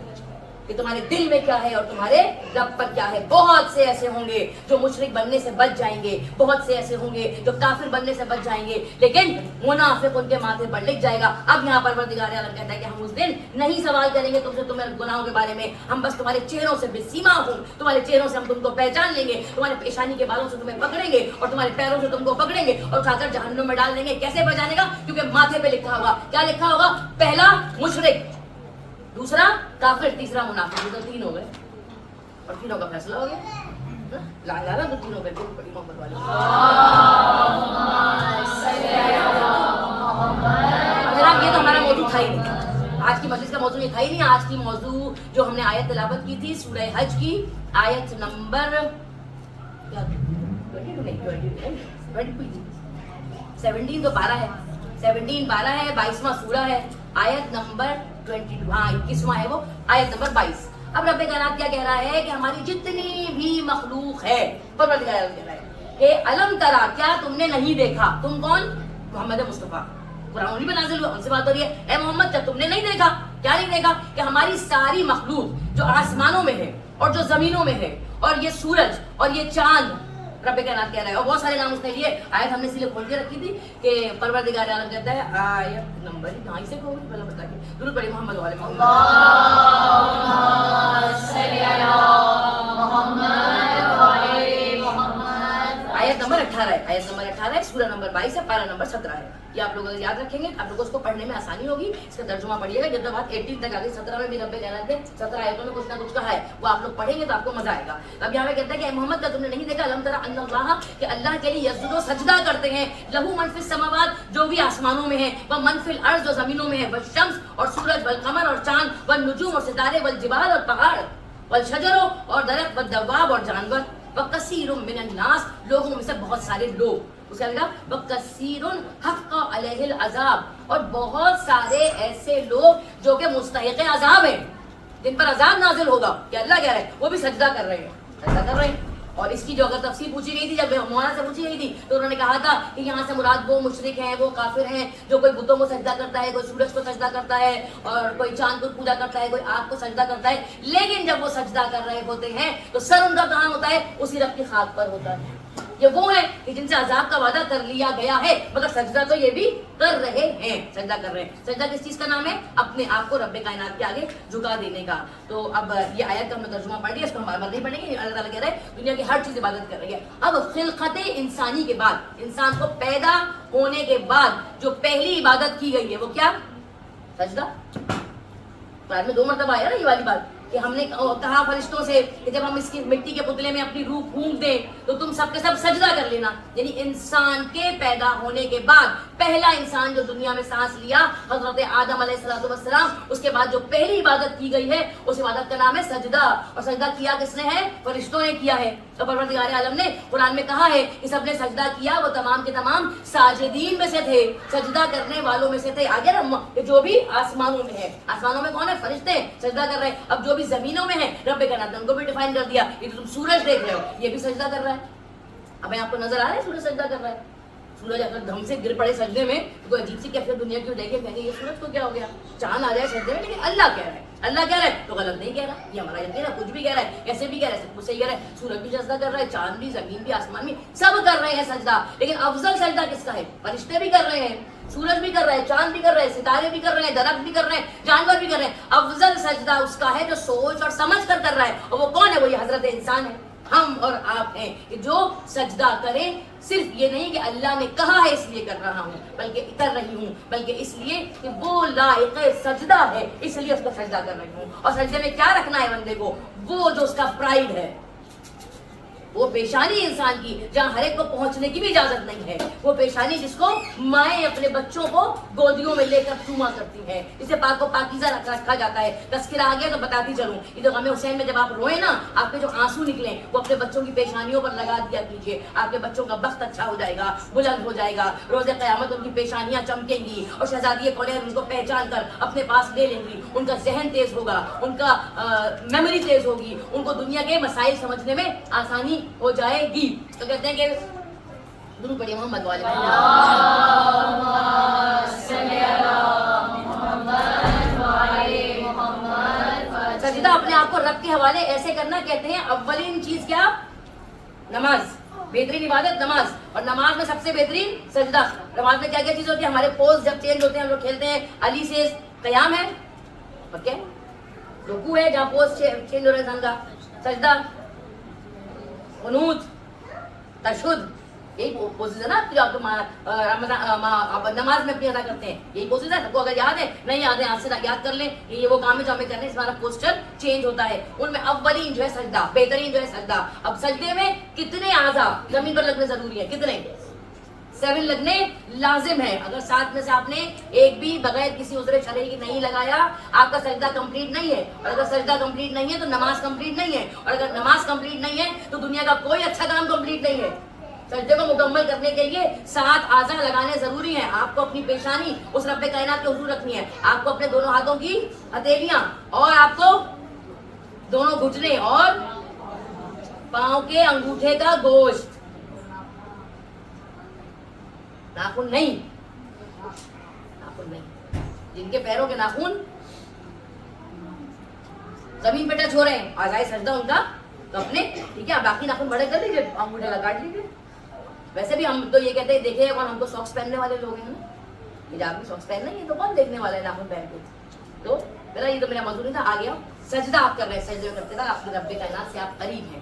कि तुम्हारे दिल में क्या है और तुम्हारे रब पर क्या है। बहुत से ऐसे होंगे जो मुशरिक बनने से बच जाएंगे, बहुत से ऐसे होंगे जो काफिर बनने से बच जाएंगे, लेकिन मुनाफिक उनके माथे पर लिख जाएगा। अब यहाँ पर परवरदिगार आलम कहता है कि हम उस दिन नहीं सवाल करेंगे तुमसे तुम्हारे गुनाहों के बारे में, हम बस तुम्हारे चेहरों से बेसीमा हूँ, तुम्हारे चेहरों से हम तुमको पहचान लेंगे, तुम्हारे पेशानी के बालों से तुम्हें पकड़ेंगे और तुम्हारे पैरों से तुमको पकड़ेंगे और उठाकर जहन्नुम में डाल देंगे। कैसे पहचानेगा? क्योंकि माथे पे लिखा होगा। क्या लिखा होगा? पहला मुशरिक, दूसरा काफिर, तीसरा मुनाफिक। तो 3 हो गए और तीनों का फैसला हो गया। लाला तो तीनों पे बड़ी मोहब्बत वाले। ये तो हमारा मौजूद था ही नहीं, आज की मजलिस का मौजूद ये था ही नहीं। आज की मौजूद जो हमने आयत तिलावत की थी सूरह हज की आयत नंबर 17 तो 12 है, 17 12 है, 22वां सूरा है, आयत नंबर 22, हाँ 21वां है वो, आयत नंबर 22। अब रब्बे कायनात क्या कह रहा है कि हमारी जितनी भी मखलूक है, परवरदिगार कह रहा है कि अलम तरा, क्या तुमने नहीं देखा? तुम कौन? मोहम्मद मुस्तफा, कुरान उन्हीं पे नाज़िल हुआ, उनसे बात हो रही है। ए मोहम्मद, क्या तुमने नहीं देखा? क्या नहीं देखा? कि हमारी सारी मखलूक जो आसमानों में है और जो जमीनों में है, और ये सूरज और ये चांद, रब्बे कायनात कह रहा है, और बहुत सारे नाम उसने लिए। आयत हमने इसलिए खोल के रखी थी कि परवरदिगार आलम कहता है, आयत नंबर हाँ इसे कहो पहले बता के दुरूद पढ़ी मोहम्मद वाले मोहम्मद। आयत नंबर 18 है, आयत नंबर 18 है, सूरह नंबर 22 है, पारा नंबर 17 है। ये आप लोग अगर याद रखेंगे आप लोगों को उसको पढ़ने में आसानी होगी। इसका तर्जुमा पढ़िएगा, जब तक बात 18 तक आ गई, 17 में भी रब्बे कहना थे, 17 आयतों में कुछ ना कुछ कहा है, वो आप लोग पढ़ेंगे तो आपको मजा आएगा। अब यहाँ पे कहता है कि मोहम्मद का तुमने नहीं देखा, अलम तरा अन्नल्लाह, कि अल्लाह के लिए यस्जुदो सजदा करते हैं, लहू मन फिस समावात, जो भी आसमानों में है, व मन फिल अर्ज़, जो जमीनों में है, व शम्स और सूरज, वल कमर और चांद, व नुजूम और सितारे, वल जिबाल और पहाड़, वल शजरो और दरख्त, व दवाब और जानवर, व कसीरुम मिनन नास, लोगों में से बहुत सारे लोग। उसके अलावा व कसीरुन हक़्क़ अलैहिल अज़ाब, और बहुत सारे ऐसे लोग जो कि मुस्तहिक़ अज़ाब हैं, जिन पर अज़ाब नाज़िल होगा, कि अल्लाह कह रहे हैं वो भी सजदा कर रहे हैं, सजदा कर रहे हैं। और इसकी जो अगर तफसीर पूछी गई थी, जब मौलाना से पूछी गई थी, तो उन्होंने कहा था कि यहाँ से मुराद वो मुशरिक हैं, वो काफिर हैं जो कोई बुतों को सजदा करता है, कोई सूरज को सजदा करता है, और कोई चांद को पूजा करता है, कोई आग को सजदा करता है। लेकिन जब वो सजदा कर रहे होते हैं तो सर उनका कहाँ होता है? उसी रब की खाक पर होता है। ये वो है कि जिनसे अजाब का वादा कर लिया गया है, मगर सजदा तो ये भी कर रहे हैं, सजदा कर रहे हैं। सजदा किस चीज का नाम है? अपने आप को रब्बे कायनात के आगे झुका देने का। तो अब ये आयत का हमने तर्जुमा पढ़ लिया, इसको हम बार-बार नहीं पढ़ेंगे। अल्लाह ताला कह रहे हैं दुनिया की हर चीज इबादत कर रही है। अब खिलकत इंसानी के बाद, इंसान को पैदा होने के बाद जो पहली इबादत की गई है वो क्या? सजदा। कुरान में 2 मरतबा आया ना ये वाली बात, कि हमने कहा फरिश्तों से कि जब हम इसकी मिट्टी के पुतले में अपनी रूह फूंक दें तो तुम सबके सब सजदा कर लेना। यानी इंसान के पैदा होने के बाद पहला इंसान जो दुनिया में सांस लिया, हजरत आदम अलैहिस्सलाम, उसके बाद जो पहली इबादत की गई है उस इबादत का नाम है सजदा। और सजदा किया किसने है? फरिश्तों ने किया है। तो परवरदिगार आलम ने कुरान में कहा है कि सबने सजदा किया, वो तमाम के तमाम साजिदीन में से थे, सजदा करने वालों में से थे। आगे ना जो भी आसमानों में है, आसमानों में कौन है? फरिश्ते सजदा कर रहे हैं। अब जो भी जमीनों में है, रब्बे का नाम उनको भी डिफाइन कर दिया। ये तो तुम सूरज देख रहे हो, ये भी सजदा कर रहा है। अब आपको नजर आ रहा है सूरज सजदा कर रहा है? सूरज अगर धम से गिर पड़े सजदे में तो कोई अजीब सी कैफियत दुनिया की देखे, कहेंगे ये सूरज को क्या हो गया? चांद आ जाए सजदे में, लेकिन अल्लाह कह रहा है, अल्लाह कह रहा है तो गलत नहीं कह रहा। ये हमारा यकीन है, कुछ भी कह रहा है, कैसे भी कह रहा है, सब कुछ सही कह रहा है। सूरज भी सजदा कर रहा है, चांद भी, जमीन भी, आसमान भी, सब कर रहे हैं सजदा। लेकिन अफजल सजदा किसका है? फरिश्ते भी कर रहे हैं, सूरज भी कर रहे हैं, चांद भी कर रहे हैं, सितारे भी कर रहे हैं, दरख्त भी कर रहे हैं, जानवर भी कर रहे हैं। अफजल सजदा उसका है जो सोच और समझ कर रहा है। और वो कौन है? वो ये हजरत इंसान है, हम और आप हैं, कि जो सजदा करें। सिर्फ ये नहीं कि अल्लाह ने कहा है इसलिए कर रहा हूँ, बल्कि कर रही हूँ, बल्कि इसलिए कि वो लायक सजदा है, इसलिए उसका सजदा कर रही हूँ। और सजदे में क्या रखना है बंदे को? वो जो उसका प्राइड है, वो पेशानी इंसान की, जहाँ हर एक को पहुंचने की भी इजाजत नहीं है। वो पेशानी जिसको माएँ अपने बच्चों को गोदियों में लेकर चूमा करती हैं, जिसे पाक को पाकीज़ा रखा जाता है। तस्करा आ गया तो बताती चलूं, ये तो गम हुसैन में जब आप रोए ना, आपके जो आंसू निकले वो अपने बच्चों की पेशानियों पर लगा दिया कीजिए। आपके बच्चों का बख्त अच्छा हो जाएगा, बुलंद हो जाएगा, रोज़े क़यामत उनकी पेशानियाँ चमकेंगी और शहजादी कौनैन उनको पहचान कर अपने पास ले लेंगी। उनका जहन तेज होगा, उनका मेमोरी तेज होगी, उनको दुनिया के मसाइल समझने में आसानी हो जाएगी। तो कहते हैं कि दुरूद पढ़िए मोहम्मद वाले सजदा अपने आप को रब के हवाले ऐसे करना। कहते हैं अव्वलीन चीज क्या? नमाज। बेहतरीन इबादत नमाज, और नमाज में सबसे बेहतरीन सजदा। नमाज में क्या क्या चीज होती है? हमारे पोज जब चेंज होते हैं, हम लोग खेलते हैं, अली से कयाम है, ओके, रुकू है जहाँ पोज चेंज हो रहा है इंसान का, सजदा, कुनूत, तशहुद, यही पोसेस है ना जो आप नमाज में अपनी अदा करते हैं, यही पोसेस है। सबको अगर याद है, नहीं याद है, आज से याद कर लें, ये वो काम है जो हमें करने से हमारा पोस्चर चेंज होता है। उनमें अव्वलीन जो है सजदा, बेहतरीन जो है सजदा। अब सजदे में कितने आज़ा जमीन पर लगने जरूरी है? कितने? 7 लगने लाजिम है। अगर 7 में से आपने एक भी बगैर किसी उज़्र शरई की नहीं लगाया, आपका सजदा कंप्लीट नहीं है। और अगर सजदा कंप्लीट नहीं है तो नमाज कंप्लीट नहीं है। और अगर नमाज कंप्लीट नहीं है तो दुनिया का कोई अच्छा काम कंप्लीट नहीं है। सजदे को मुकम्मल करने के लिए 7 आज़ा लगाने जरूरी हैं। आपको अपनी पेशानी उस रब्बे कायनात के हुजूर रखनी है, आपको अपने दोनों हाथों की हथेलियां, और आपको दोनों घुटने और पांव के अंगूठे का गोश्त, नाखून नहीं, नाखून नहीं। जिनके पैरों के नाखून जमीन पे टच हो रहे हैं, आज़ाए सजदा उनका तो अपने, ठीक है, बाकी नाखून बड़े कर लीजिए, अंगूठे का काट लीजिए। वैसे भी हम तो ये कहते हैं, देखे कौन, हम तो सॉक्स पहनने वाले लोग हैं ना, हिजाब में सॉक्स पहनना ही तो कौन देखने वाला है नाखून पहन के। तो मेरा ये तो मेरा मजदूरी था, आ गया। सजदा आप कर रहे हैं, सजदे में करते था, आपके रब्बे कायनात से आप करीब हैं।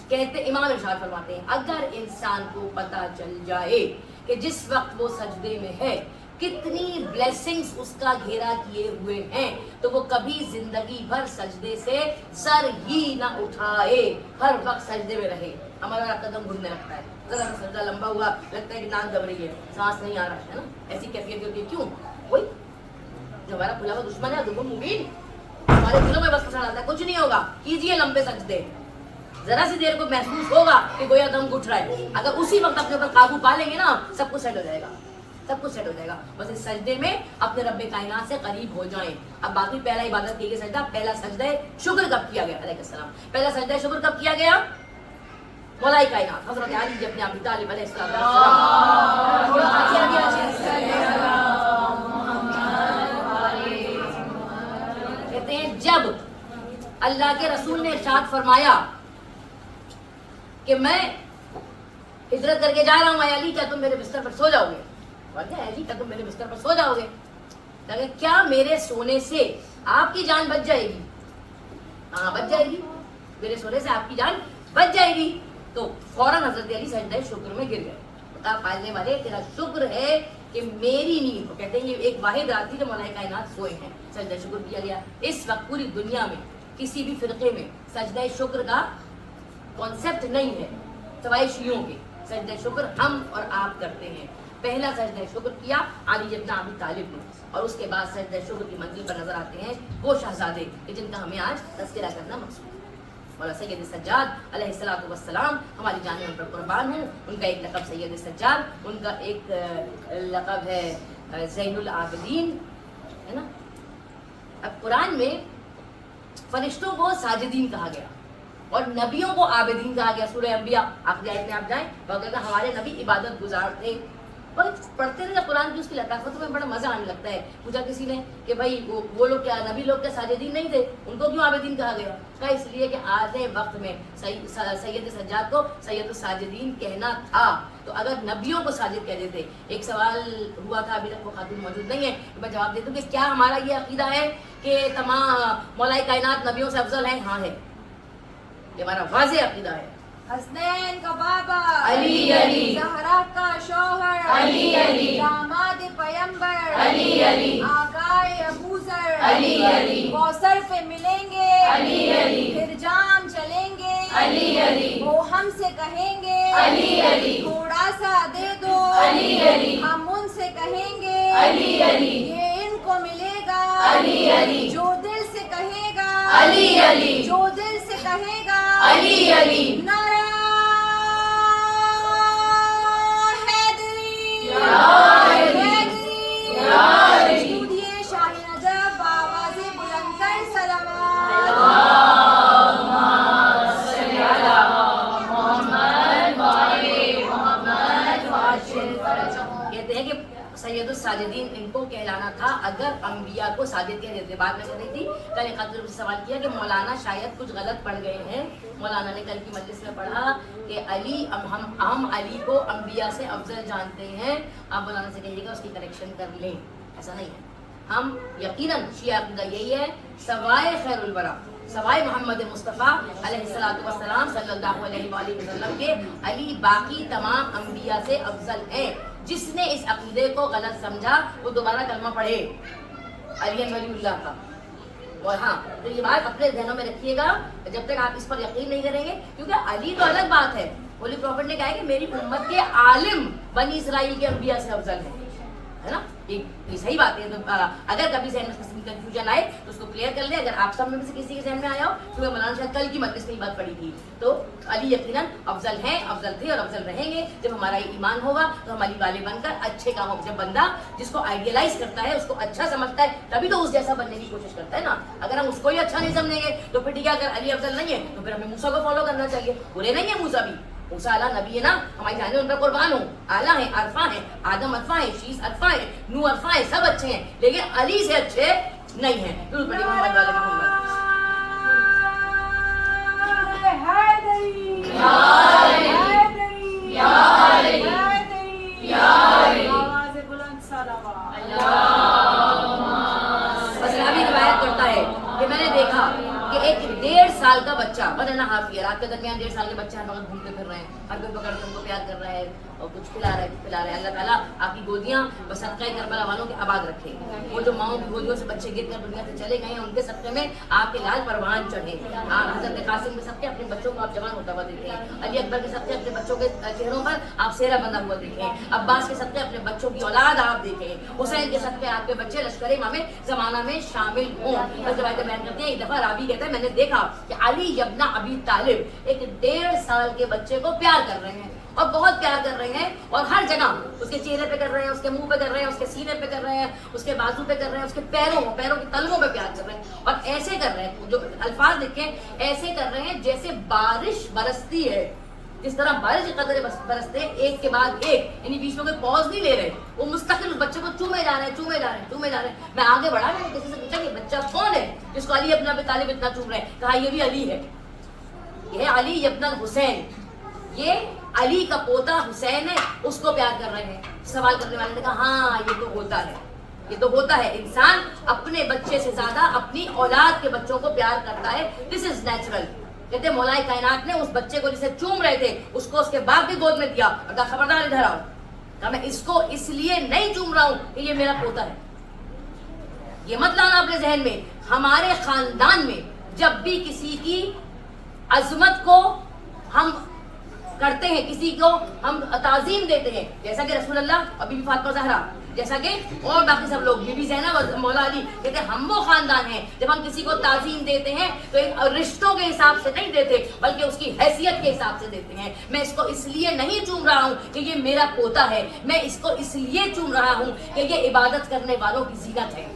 کہتے امام ارشاد فرماتے ہیں اگر انسان کو پتہ چل جائے کہ جس وقت وہ سجدے میں ہے کتنی بلیسنگز اس کا گھیرا کیے ہوئے ہیں تو وہ کبھی زندگی بھر سجدے سے سر ہی نہ اٹھائے، ہر وقت سجدے میں رہے۔ ہمارا قدم گھومنے لگتا ہے، ذرا سجدہ لمبا ہوا لگتا ہے کہ ناک دب رہی ہے، سانس نہیں آ رہا ہے نا، ایسی کیفیت ہوتی ہے۔ کیوں؟ وہی جو ہمارا کھلا ہوا دشمن ہے دشمن مبین ہمارے دلوں میں بس پسند آتا ہے کچھ نہیں ہوگا، کیجیے لمبے سجدے، ذرا سی دیر کو محسوس ہوگا کہ گویا دم گھٹ رہا ہے، اگر اسی وقت اپنے اوپر قابو پا لیں گے نا سب کچھ سیٹ ہو جائے گا، سب کچھ سیٹ ہو جائے گا۔ بس اس سجدے میں اپنے رب کائنات سے قریب ہو جائیں۔ اب باقی پہلا عبادت کی گئی سجدہ، پہلا سجدہ شکر کب کیا گیا؟ علیہ السلام پہلا سجدہ شکر کب کیا گیا؟ مولا کائنات حضرت علی ابن ابی طالب علیہ السلام۔ کہتے ہیں جب اللہ کے رسول نے ارشاد فرمایا کہ میں ہجرت کر کے جا رہا ہوں، اے علی کیا تم میرے بستر پر سو جاؤ گے؟ علی کیا تم میرے بستر پر سو جاؤ گے؟ کیا میرے سونے سے آپ کی جان بچ جائے گی؟ ہاں بچ جائے گی، میرے سونے سے آپ کی جان بچ جائے گی۔ تو فوراً حضرت علی سجدہ شکر میں گر گئے۔ بتا پالنے والے تیرا شکر ہے کہ میری نیند، کہتے ہیں یہ ایک واحد رات تھی جو مولا کائنات سوئے ہیں، سجدہ شکر کیا گیا۔ اس وقت پوری دنیا میں کسی بھی فرقے میں سجدہ شکر کا کانسیپٹ نہیں ہے سوائے شیعوں کے۔ سجدہ شکر ہم اور آپ کرتے ہیں۔ پہلا سجدہ شکر کیا علی ابن ابی طالب نے، اور اس کے بعد سجدہ شکر کی منزل پر نظر آتے ہیں وہ شہزادے کہ جن کا ہمیں آج تذکرہ کرنا مقصود ہے۔ مولا سید سجاد علیہ السلام ہماری جانیں ان پر قربان ہوں۔ ان کا ایک لقب سید سجاد، ان کا ایک لقب ہے زین العابدین، ہے نا۔ اب قرآن میں فرشتوں کو ساجدین کہا گیا اور نبیوں کو عابدین کہا گیا۔ سورہ انبیاء آخری آیت میں آپ جائیں وہاں کہ ہمارے نبی عبادت گزار تھے۔ اور پڑھتے رہے قرآن کی اس کی لطافت میں بڑا مزہ آنے لگتا ہے۔ پوچھا کسی نے کہ بھائی وہ لوگ کیا نبی لوگ کیا ساجدین نہیں تھے، ان کو کیوں عابدین کہا گیا؟ کہا اس لیے کہ آدھے وقت میں سید سجاد کو سید الساجدین کہنا تھا، تو اگر نبیوں کو ساجد کہہ دیتے۔ ایک سوال ہوا تھا، ابھی تک وہ خاتون موجود نہیں ہے، میں جواب دیتا ہوں کہ کیا ہمارا یہ عقیدہ ہے کہ تمام مولا کائنات نبیوں سے افضل ہیں؟ ہاں ہے، یہ ہمارا واضح عقیدہ ہے۔ حسنین کا بابا علی علی، زہرا کا شوہر علی علی، داماد پیمبر علی علی، آقائے ابوذر علی علی، کوثر پہ ملیں گے علی علی، پھر جام چلیں گے علی علی، وہ ہم سے کہیں گے علی علی، تھوڑا سا دے دو علی علی، ہم ان سے کہیں گے علی علی، یہ ان کو ملے گا علی علی، جو دل سے کہے گا علی علی، جو دل سے کہے گا علی علی، نعرہ سید الساجدین ان کو کہلانا تھا اگر انبیاء کو ساجد کہہ دیتے۔ بعد میں کہہ رہی تھی کل ایک خاتون سے سوال کیا کہ مولانا شاید کچھ غلط پڑھ گئے ہیں۔ مولانا نے کل کی مجلس میں پڑھا کہ علی ہم علی کو انبیاء سے افضل جانتے ہیں، آپ مولانا سے کہیے گا اس کی کریکشن کر لیں، ایسا نہیں ہے۔ ہم یقیناً شیعہ عقیدہ یہی ہے سوائے خیر الورا، سوائے محمد مصطفیٰ علیہ السلام صلی اللہ علیہ وآلہ وسلم کے علی باقی تمام انبیاء سے افضل ہیں۔ جس نے اس عقیدے کو غلط سمجھا وہ دوبارہ کلمہ پڑھے علی ولی اللہ کا۔ اور ہاں تو یہ بات اپنے ذہنوں میں رکھیے گا جب تک آپ اس پر یقین نہیں کریں گے، کیونکہ علی تو الگ بات ہے۔ ہولی پروفٹ نے کہا ہے کہ میری امت کے عالم بنی اسرائیل کے انبیاء سے افضل ہیں، ہے نا، یہ صحیح بات ہے۔ تو اگر کبھی ذہن میں کسی میں کنفیوژن آئے تو اس کو کلیئر کر لیں۔ اگر آپ سب میں سے کسی کے ذہن میں آیا ہو کیونکہ مولانا شاید کل کی مجلس میں یہ بات پڑھی تھی، تو علی یقیناً افضل ہیں، افضل تھے اور افضل رہیں گے۔ جب ہمارا یہ ایمان ہوگا تو ہم علی والے بن کر اچھے کاموں، جب بندہ جس کو آئیڈیلائز کرتا ہے، اس کو اچھا سمجھتا ہے، تبھی تو اس جیسا بننے کی کوشش کرتا ہے نا۔ اگر ہم اس کو ہی اچھا نہیں سمجھیں گے تو پھر ٹھیک ہے، اگر علی افضل نہیں ہے تو پھر ہمیں موسیٰ کو فالو کرنا چاہیے۔ برے نہیں ہے موسیٰ بھی، موسیٰ اعلیٰ نبی ہے نا، ہماری جانیں ان پر قربان ہوں، اعلیٰ ہیں، عرفہ ہیں، آدم عرفہ ہیں، شیس عرفہ ہیں، نو عرفہ ہیں، سب اچھے ہیں، لیکن علی سے اچھے نہیں ہیں۔ درود پڑھیے محمد والے محمد۔ بس ابھی روایت کرتا ہے کہ میں نے دیکھا کہ ایک 1.5 سال کا بچہ 1.5 year, آپ کے درمیان 1.5 سال کے بچے ہر وقت گھومتے پھر رہے ہیں, ہر کوئی پکڑ کے ان کو پیار کر رہا ہے اور کچھ کھلا رہا ہے. اللہ تعالیٰ آپ کی گودیاں صدقہ کربلا والوں کے آباد رکھے. وہ جو ماؤں کی گودیوں سے بچے گر کر دنیا سے چلے گئے ہیں, ان کے صدقے میں آپ کے لال پروان چڑھے. حضرت قاسم کے صدقے اپنے بچوں کو آپ جوان ہوتا ہوا دیکھیں. علی اکبر کے صدقے اپنے بچوں کے چہروں پر آپ سہرا بندھا ہوا دیکھیں. عباس کے صدقے اپنے بچوں کی اولاد آپ دیکھیں. حسین کے صدقے آپ کے بچے لشکر امام زمانہ میں شامل ہوں. روایتیں بیان کرتے ہیں, ایک دفعہ راوی کہتا ہے میں نے دیکھا کہ علی ابن ابی طالب ایک 1.5 سال کے بچے کو پیار کر رہے ہیں, اور بہت پیار کر رہے ہیں, اور ہر جگہ اس کے چہرے پہ کر رہے ہیں, اس کے منہ پہ کر رہے ہیں, اس کے سینے پہ کر رہے ہیں, اس کے بازو پہ کر رہے ہیں, اس کے پیروں کی تلووں پہ پیار کر رہے ہیں. اور ایسے کر رہے ہیں, جو الفاظ دیکھیں, ایسے کر رہے ہیں جیسے بارش برستی ہے. جس طرح بارش کے قطرے برستے ہیں ایک کے بعد ایک, یعنی بیچ میں کوئی پوز نہیں لے رہے, وہ مستقل اس بچے کو چومے جا رہے ہیں. میں آگے بڑھا, میں نے کسی سے پوچھا کہ بچہ کون ہے جس کو علی ابن ابی طالب اتنا چوم رہے ہیں؟ کہا یہ بھی علی ہے, یہ علی ابن الحسین, یہ علی کا پوتا حسین ہے, اس کو پیار کر رہے ہیں. سوال کرنے والے نے کہا ہاں یہ تو ہوتا ہے, انسان اپنے بچے سے زیادہ اپنی اولاد کے بچوں کو پیار کرتا ہے. دس از نیچرل. کہتے مولا کائنات نے اس بچے کو جسے چوم رہے تھے اس کو اس کے باپ کی گود میں دیا, اور کہا خبردار ادھر آؤ. کہا میں اس کو اس لیے نہیں چوم رہا ہوں کہ یہ میرا پوتا ہے. یہ مت لانا اپنے ذہن میں. ہمارے خاندان میں جب بھی کسی کی عظمت کو ہم کرتے ہیں, کسی کو ہم تعظیم دیتے ہیں, جیسا کہ رسول اللہ اور بی بی فاطمہ زہرا, جیسا کہ اور باقی سب لوگ, بی بی زینب اور مولا علی, کہتے ہیں ہم وہ خاندان ہیں جب ہم کسی کو تعظیم دیتے ہیں تو رشتوں کے حساب سے نہیں دیتے بلکہ اس کی حیثیت کے حساب سے دیتے ہیں. میں اس کو اس لیے نہیں چوم رہا ہوں کہ یہ میرا پوتا ہے, میں اس کو اس لیے چوم رہا ہوں کہ یہ عبادت کرنے والوں کی زینت ہے.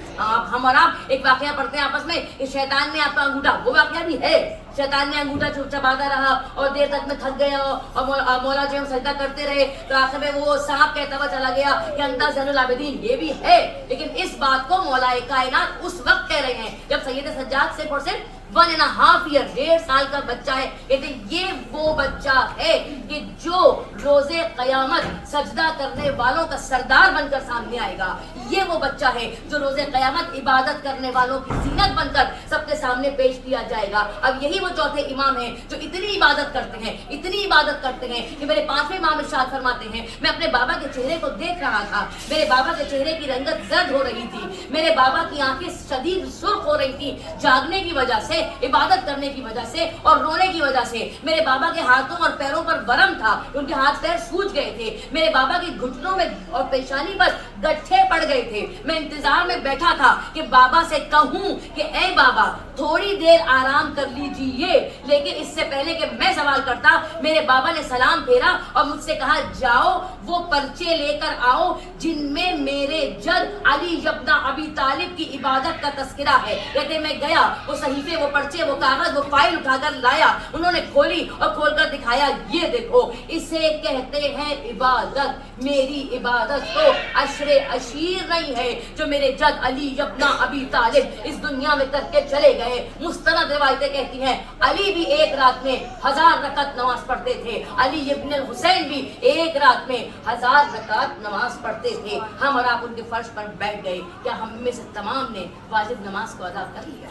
ہم اور آپ ایک واقعہ پڑھتے ہیں آپس میں کہ شیطان نے آپ کا انگوٹھا, وہ واقعہ بھی ہے, شیطان نے انگوٹھا چباتا رہا اور دیر تک میں تھک گیا, اور مولا جو ہم سجدہ کرتے رہے تو آخر میں وہ سانپ کہتا ہوا چلا گیا کہ انتا زین العابدین. یہ بھی ہے, لیکن اس بات کو مولا کائنات اس وقت کہہ رہے ہیں جب سید سجاد صرف اور صرف 1.5 year 1.5 سال کا بچہ ہے. کہتے ہیں یہ وہ بچہ ہے کہ جو روز قیامت سجدہ کرنے والوں کا سردار بن کر سامنے آئے گا. یہ وہ بچہ ہے جو روز قیامت عبادت کرنے والوں کی زینت بن کر سب کے سامنے پیش کیا جائے گا. اب یہی وہ چوتھے امام ہیں جو اتنی عبادت کرتے ہیں کہ میرے 5ویں امام ارشاد فرماتے ہیں میں اپنے بابا کے چہرے کو دیکھ رہا تھا, میرے بابا کے چہرے کی رنگت زرد ہو رہی تھی, میرے بابا کی آنکھیں شدید سرخ ہو رہی تھی جاگنے کی وجہ سے, عبادت کرنے کی وجہ سے اور رونے کی وجہ سے. میرے بابا کے ہاتھوں اور پیروں پر ورم تھا, ان کے ہاتھ پیر سوج گئے تھے, میرے بابا کے گھٹنوں میں اور پیشانی پر گٹھے پڑ گئے تھے. میں انتظار میں بیٹھا تھا کہ بابا سے کہوں کہ اے بابا تھوڑی دیر آرام کر لیجئے, لیکن اس سے پہلے کہ میں سوال کرتا میرے بابا نے سلام پھیرا اور مجھ سے کہا جاؤ وہ پرچے لے کر آؤ جن میں میرے جد علی ابن ابی طالب کی عبادت کا تذکرہ ہے. کہتے میں گیا, وہ صحیفے, وہ پرچے, وہ کاغذ, وہ فائل اٹھا کر لایا. انہوں نے کھولی اور کھول کر دکھایا, یہ دیکھو اسے کہتے ہیں عبادت. میری عبادت تو عشر عشیر نہیں ہے جو میرے جد علی ابن ابی طالب اس دنیا میں کر کے چلے گئے. مستند روایتیں کہتی ہیں علی بھی ایک رات میں 1000 رکعت نماز پڑھتے تھے, علی ابن الحسین بھی ایک رات میں 1000 رکعت نماز پڑھتے تھے. ہم اور آپ ان کے فرش پر بیٹھ گئے, کیا ہم میں سے تمام نے واجب نماز کو ادا کر لیا؟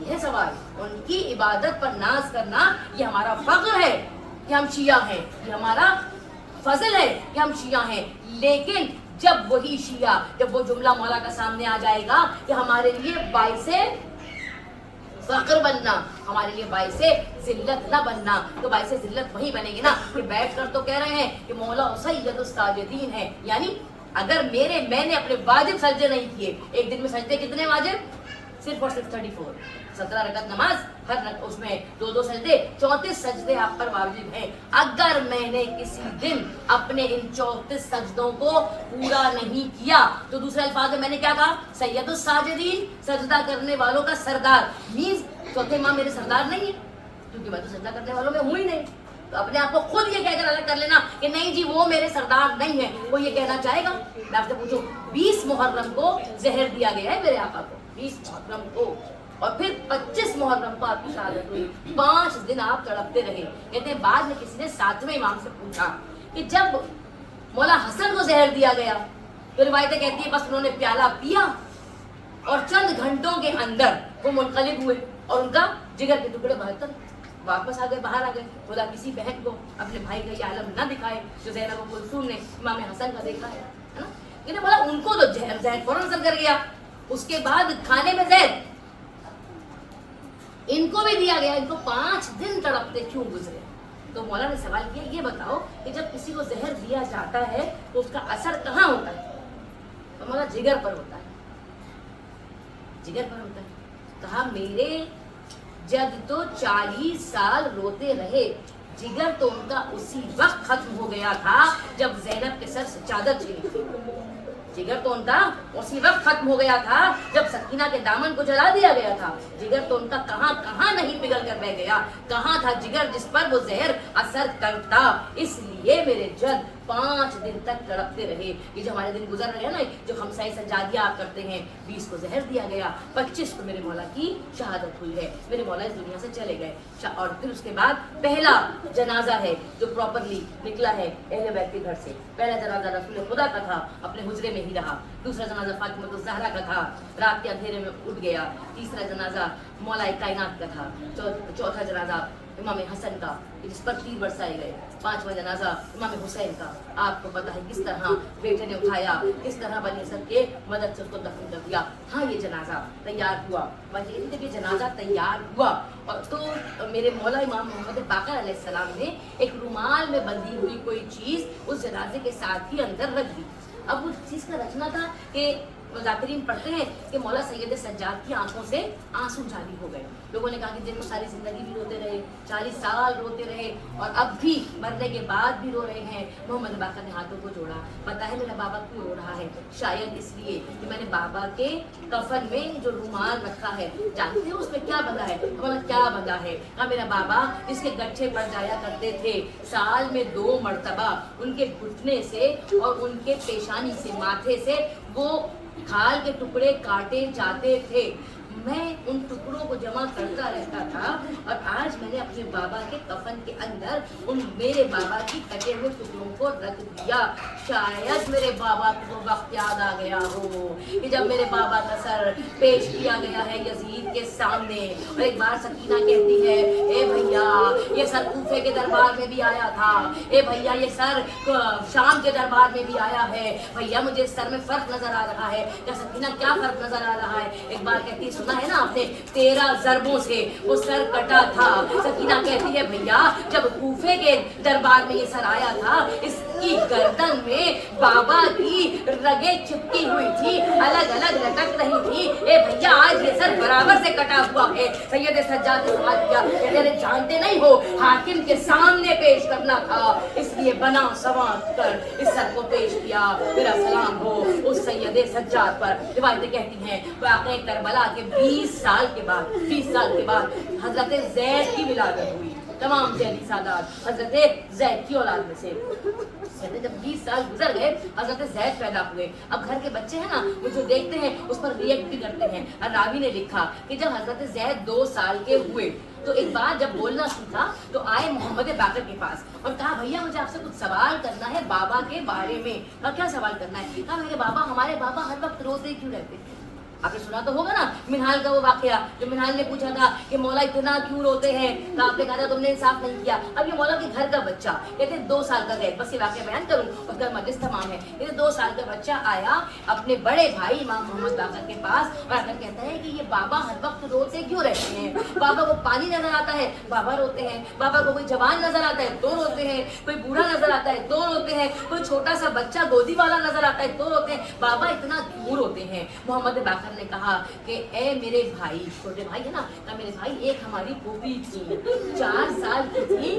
یہ سوال. ان کی عبادت پر ناز کرنا یہ ہمارا فخر ہے کہ ہم شیعہ ہیں, یہ ہمارا فضل ہے کہ ہم شیعہ ہیں. لیکن جب وہی شیعہ, جب وہ جملہ مولا کا سامنے آ جائے گا کہ ہمارے لیے باعث فخر بننا, ہمارے لیے باعث ذلت نہ بننا, تو باعث ذلت وہی بنے گی نا کہ بیٹھ کر تو کہہ رہے ہیں کہ مولا سید الساجدین ہے. یعنی اگر میں نے اپنے واجب سجدے نہیں کیے, ایک دن میں سجدے کتنے واجب؟ صرف اور صرف 34, 17 رکعت نماز, ہر اس میں 2 سجدے, 34 سجدے آپ پر واجب ہیں. اگر میں نے کسی دن اپنے ان 34 سجدوں کو پورا نہیں کیا تو دوسرے الفاظ میں نے کیا کہا؟ سید الساجدین, سجدہ کرنے والوں کا سردار. مینز چوتھے امام میرے سردار نہیں ہے کیونکہ میں تو سجدہ کرنے والوں میں ہوں ہی نہیں. تو اپنے آپ کو خود یہ کہہ کر الگ کر لینا کہ نہیں جی وہ میرے سردار نہیں ہے, وہ یہ کہنا چاہے گا. میں آپ سے پوچھوں 20 محرم کو زہر دیا گیا ہے میرے آقا کو, 20 محرم کو, اور پھر 25 محرم کو آپ کی شہادت ہوئی. 5 دن آپ تڑپتے رہے. کہتے ہیں بعد میں کسی نے 7ویں امام سے پوچھا کہ جب مولا حسن کو زہر دیا گیا تو روایتیں کہتی ہیں بس انہوں نے پیالہ پیا اور چند گھنٹوں کے اندر وہ منقلب ہوئے اور ان کا जिगर के टुकड़े बहत्तर वापस आ गए, बाहर आ गए। बोला किसी बहन को अपने भाई का ये आलम न दिखाए जो ज़ैनब कुलसूम ने इमाम हसन का देखा है ना। इन्हें बोला उनको तो ज़ैद फौरन असर कर गया। उसके बाद खाने में ज़ैद इनको भी दिया गया। इनको 5 दिन तड़पते क्यों गुजरे? तो मौला ने सवाल किया, ये बताओ कि जब किसी को जहर दिया जाता है तो उसका असर कहाँ होता है? तो मौला जिगर पर होता है, जिगर पर होता है। कहा मेरे जद तो 40 साल रोते रहे, जिगर तो उनका उसी वक्त खत्म हो गया था जब ज़ैनब के सर से चादर छिनी थी। जिगर तो उनका उसी वक्त खत्म हो गया था जब सकीना के दामन को जला दिया गया था। जिगर तो उनका कहाँ कहाँ नहीं पिघल कर बह गया, कहाँ था जिगर जिस पर वो जहर असर करता। इसलिए मेरे जद 5 दिन तक तड़पते रहे। ये जो हमारे दिन गुजर रहे हैं ना, जो हमसाई सज्जादिया आप करते हैं, 20 को जहर दिया गया, 25 को मेरे मौला की शहादत हुई है, मेरे मौला इस दुनिया से चले गए। और फिर उसके बाद पहला जनाजा है जो प्रॉपरली निकला है अहले बैत के घर से। पहला जनाजा रसूल खुदा का था, अपने हुजरे में ही रहा। दूसरा जनाजा फातिमा ज़हरा का था, रात के अंधेरे में उठ गया। तीसरा जनाजा मौला कायनात का था। चौथा जनाजा इमाम हसन का जिस पर तीर बरसाए गए। 5वां जनाजा इमाम हुसैन का। आपको पता है किस तरह बेटे ने उठाया, किस तरह बनी सब के मदद से उसको दफन कर दिया। हाँ, ये जनाजा तैयार हुआ, जब ये जनाजा तैयार हुआ और तो मेरे मौला इमाम मोहम्मद बाकर अलैहिस्सलाम ने एक रुमाल में बंधी हुई कोई चीज़ उस जनाजे के साथ ही अंदर रख दी। अब उस चीज़ का रचना था कि ज़ाकिरीन पढ़ते हैं कि मौला सैयद सज्जाद की आंखों से आंसू जारी हो गए। लोगों ने कहा कि दिन में सारी ज़िंदगी भी रोते रहे, 40 साल रोते रहे और अब भी मरने के बाद भी रो रहे हैं। मोहम्मद बाकर ने हाथों को जोड़ा, पता है मेरा बाबा क्यों रो रहा है? शायद इसलिए कि मैंने बाबा के कफन में जो रुमाल रखा है, जानते हो उसमें क्या बंधा है? बोला क्या बंधा है? कहा मेरा बाबा जिसके गड्ढे पड़ जाया करते थे, साल में 2 मरतबा उनके घुटने से और उनके पेशानी से, माथे से वो खाल के टुकड़े काटे जाते थे। मैं उन टुकड़ों को जमा करता रहता था और आज मैंने अपने बाबा के कफन के अंदर उन मेरे बाबा की कटे हुए टुकड़ों को रख दिया। शायद मेरे बाबा को वक्त याद आ गया हो कि जब मेरे बाबा का सर पेश किया गया है यजीद के सामने। और एक बार सकीना कहती है, ए भैया ये सर कूफे के दरबार में भी आया था, ए भैया ये सर शाम के दरबार में भी आया है, भैया मुझे इस सर में फर्क नजर आ रहा है। क्या सकीना क्या फर्क नजर आ रहा है? एक बार कहती है, सुना है ना आपने, 13 ज़रबों से वो सर कटा था। सकीना कहती है भैया जब कूफे के दरबार में ये सर आया था, इसकी गर्दन में बाबा की रगें चिपकी हुई थी, अलग अलग लटक रही थी। ए भैया आज ये सर बराबर से कटा हुआ है। सैयद सज्जाद ने सवाल किया, अरे जानते नहीं हो हाकिम के सामने पेश करना था, इसलिए बना संवार कर इस सर को पेश किया। मेरा सलाम हो उस सैयद सज्जाद पर। रिवायतें कहती हैं वाक़या करबला के 20 साल के बाद हजरत ज़ैद की विलादत हुई। तमाम ज़ैदी सादात हजरत ज़ैद की औलाद में से। कहते जब 20 साल गुजर गए हजरत ज़ैद पैदा हुए। अब घर के बच्चे हैं ना, वो जो देखते हैं उस पर रिएक्ट भी करते हैं। और रावी ने लिखा कि जब हजरत ज़ैद 2 साल के हुए तो एक बार जब बोलना सीखा तो आए मोहम्मद बाकर के पास और कहा भैया मुझे आपसे कुछ सवाल करना है बाबा के बारे में। कहा क्या सवाल करना है? कहा मेरे बाबा, हमारे बाबा हर वक्त रोते क्यों रहते हैं? आपने सुना तो होगा ना मिनहाल का वो वाकया, जो मिनहाल ने पूछा था कि मौला इतना क्यों रोते हैं, तो आपने कहा था तुमने इंसाफ नहीं किया। अब ये मौला के घर का बच्चा, कहते 2 साल का गए, बस ये वाकया बयान करूं उसका मजलिस तमाम है। ये 2 साल का बच्चा आया अपने बड़े भाई इमाम मोहम्मद बाकर के पास और आकर कहता है कि ये बाबा हर वक्त रोते क्यों रहते हैं? बाबा को पानी नजर आता है, बाबा रोते हैं। बाबा को कोई जवान नजर आता है तो रोते हैं, कोई बूढ़ा नजर आता है तो रोते हैं, कोई छोटा सा बच्चा गोदी वाला नजर आता है तो रोते हैं। बाबा इतना क्यों रोते हैं? मोहम्मद बाकर ने कहा कि ए मेरे भाई, छोटे भाई है ना, तो मेरे भाई एक हमारी पोपी थी, 4 साल की थी।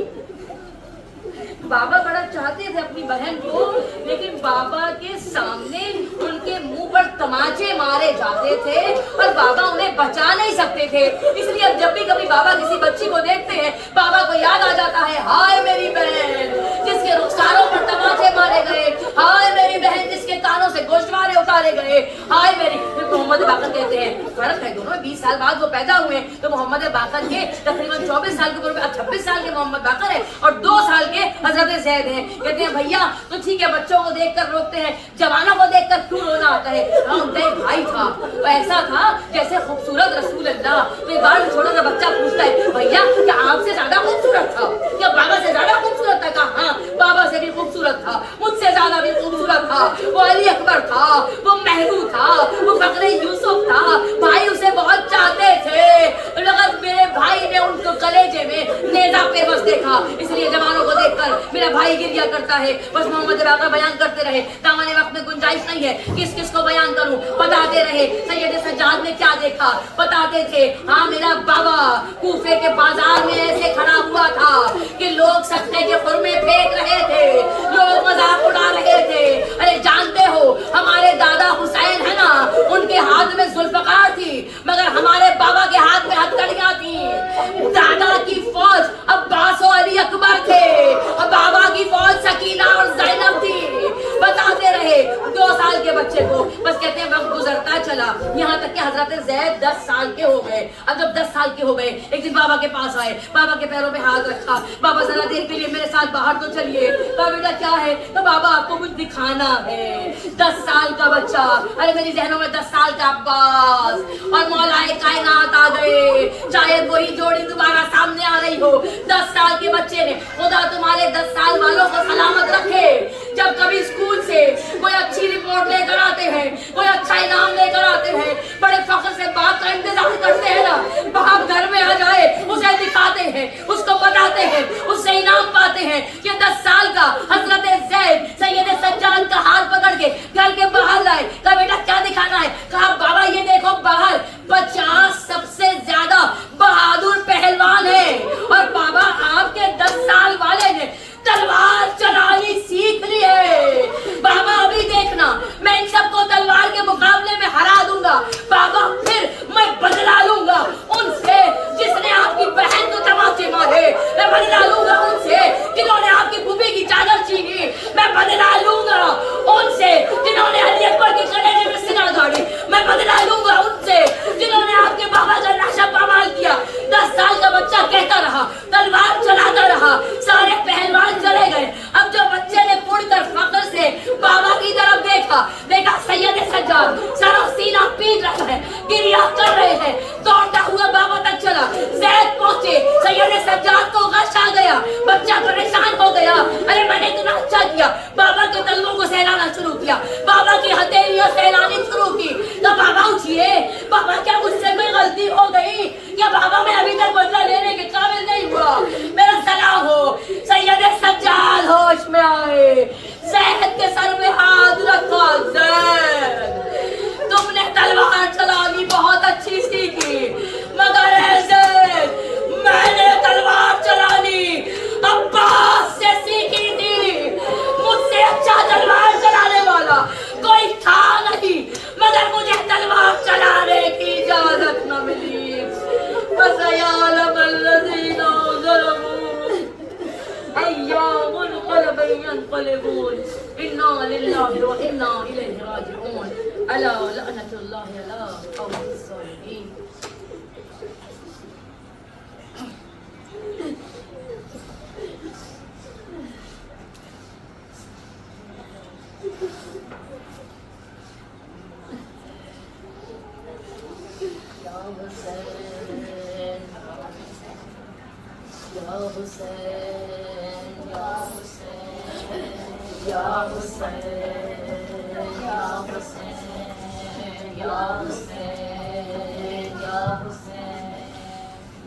बाबा बड़ा चाहते थे अपनी बहन को, लेकिन बाबा के सामने उनके मुंह पर तमाचे मारे जाते थे और बाबा उन्हें बचा नहीं सकते थे। इसलिए अब जब भी कभी बाबा किसी बच्ची को देखते हैं, बाबा को याद आ जाता है, हाय मेरी बहन जिसके रुखसारों पर तमाचे मारे गए, हाय मेरी बहन जिसके कानों से गोश्तवारे उतारे गए, हाय मेरी। मोहम्मद बाकर कहते हैं फर्क है दोनों, 20 साल बाद वो पैदा हुए तो मोहम्मद बाकर के तकरीबन 24 साल के उम्र में, 26 साल के मोहम्मद बाकर है और 2 साल के हजरत ज़ैद हैं। कहते हैं भैया तो ठीक है, बच्चों को देखकर रोकते हैं, जवानों को देखकर क्यों रोना आता है? हाँ, उनका एक भाई था, वो ऐसा था जैसे खूबसूरत रसूल अल्लाह। तो एक बार छोटा सा बच्चा पूछता है, भैया क्या आपसे ज्यादा खूबसूरत था, क्या बाबा से ज्यादा खूबसूरत था? कहा हाँ, बाबा से भी खूबसूरत था, मुझसे ज्यादा भी खूबसूरत था, वो अली अकबर था, वो महबूब था, वो फकरे यूसुफ था, भाई उसे बहुत चाहते थे, मगर मेरे भाई ने उनको कलेजे में नेज़ा पेवस देखा, इसलिए जवानों को देखकर मेरा भाई गिरिया करता है। बस मोहम्मद बाकर बयान करते रहे, दामन वक्त में गुंजाइश नहीं है, किस किस को बयान करूं, बताते रहे। सैयद सज्जाद ने क्या देखा बताते थे, हाँ मेरा बाबा कूफे के बाजार में ऐसे खड़ा हुआ था कि लोग सत्ते के खुरमे फेंक रहे थे, लोग मजाक उड़ा रहे थे। अरे जानते हो हमारे दादा हुसैन है ना, उनके हाथ में जुल्फकार थी, मगर हमारे बाबा के हाथ में हथकड़ियां थी। दादा की फौज अब्बास और अली अकबर थे और बाबा की फौज सकीना और ज़ैनब थी। बताते रहे 2 साल के बच्चे को। बस कहते हैं वक्त गुजरता चला, यहाँ तक कि हजरत ज़ैद 10 साल के हो गए। अब जब 10 साल के हो गए, एक दिन बाबा के पास आए, बाबा के पैरों पे हाथ रखा, बाबा जरा देर के लिए मेरे साथ बाहर तो चलिए। कहा बेटा क्या है? तो बाबा आपको कुछ दिखाना है। 10 साल का बच्चा, अरे मेरी जहनों में 10 साल का अब्बास और मौलाए कायनात आ गए, शायद वही जोड़ी दोबारा सामने आ रही हो। 10 साल के बच्चे ने, खुदा तुम्हारे 10 साल वालों को सलामत रखे। जब कभी स्कूल से कोई अच्छी रिपोर्ट लेकर आते हैं, कोई अच्छा इनाम लेकर आते हैं, बड़े फख्र से बात का इंतजार करते हैं ना, बाप घर में आ जाए उसे दिखाते हैं, उसको बताते हैं, उससे इनाम पाते हैं। ये 10 साल का हजरत ज़ैद सैयद सज्जाद का हाथ पकड़ के घर के बाहर लाए। कहा बेटा क्या दिखाना है? कहा बाबा ये देखो बाहर 50 सबसे ज्यादा बहादुर पहलवान है और बाबा आपके 10 साल वाले ने तलवार चलानी सीख ली है। बाबा अभी देखना, मैं इन सबको तलवार के मुकाबले में हरा दूंगा। बाबा फिर मैं बदला लूंगा उनसे जिसने आपकी बहन को तमाचे मारे, मैं बदला लूंगा उनसे जिन्होंने आपकी फूफी की चादर छीनी, मैं बदला लूंगा उनसे जिन्होंने अली अकबर के कलेजे में सिना गाड़ी, मैं बदला लूंगा उनसे जिन्होंने आपके बाबा का नक्शा पामाल किया। 10 साल का बच्चा कहता रहा, तलवार चलाता रहा, सारे पहलवान चले गए। अब जो बच्चे ने मुड़कर फख्र से बाबा की तरफ देखा सैयद सज्जाद सरो सीना पीट रहा है, गिरिया कर रहे हैं। दौड़ता हुआ बाबा तक चला, ज़ैद पहुंचे, सैयद सज्जाद को गश आ गया, बच्चा परेशान हो गया। अरे मैंने इतना अच्छा किया, बाबा के तलवों को सहलाना शुरू किया, बाबा की हथेलियों सहलानी शुरू की। तो बाबा उठिए, बाबा क्या मुझसे कोई गलती हो गई? क्या बाबा मैं अभी तक बदला लेने के काबिल नहीं हुआ? मेरा सलाम हो। सैयद सज्जाद होश में आए, ज़ैद के सर में हाथ रखा। ज़ैद तुमने तलवार चलानी बहुत अच्छी सीखी, मगर ज़ैद मैंने तलवार चलानी अब्बास से सीखी थी। मुझसे अच्छा तलवार चलाने वाला कोई था नहीं, मगर मुझे तलवार चलाने की इजाजत न मिली। इन्ना लिल्लाहि व इन्ना इलैहि राजिऊन। अला लअनतुल्लाहि अला क़ौमिज़ ज़ालिमीन।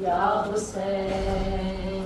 या हुसैन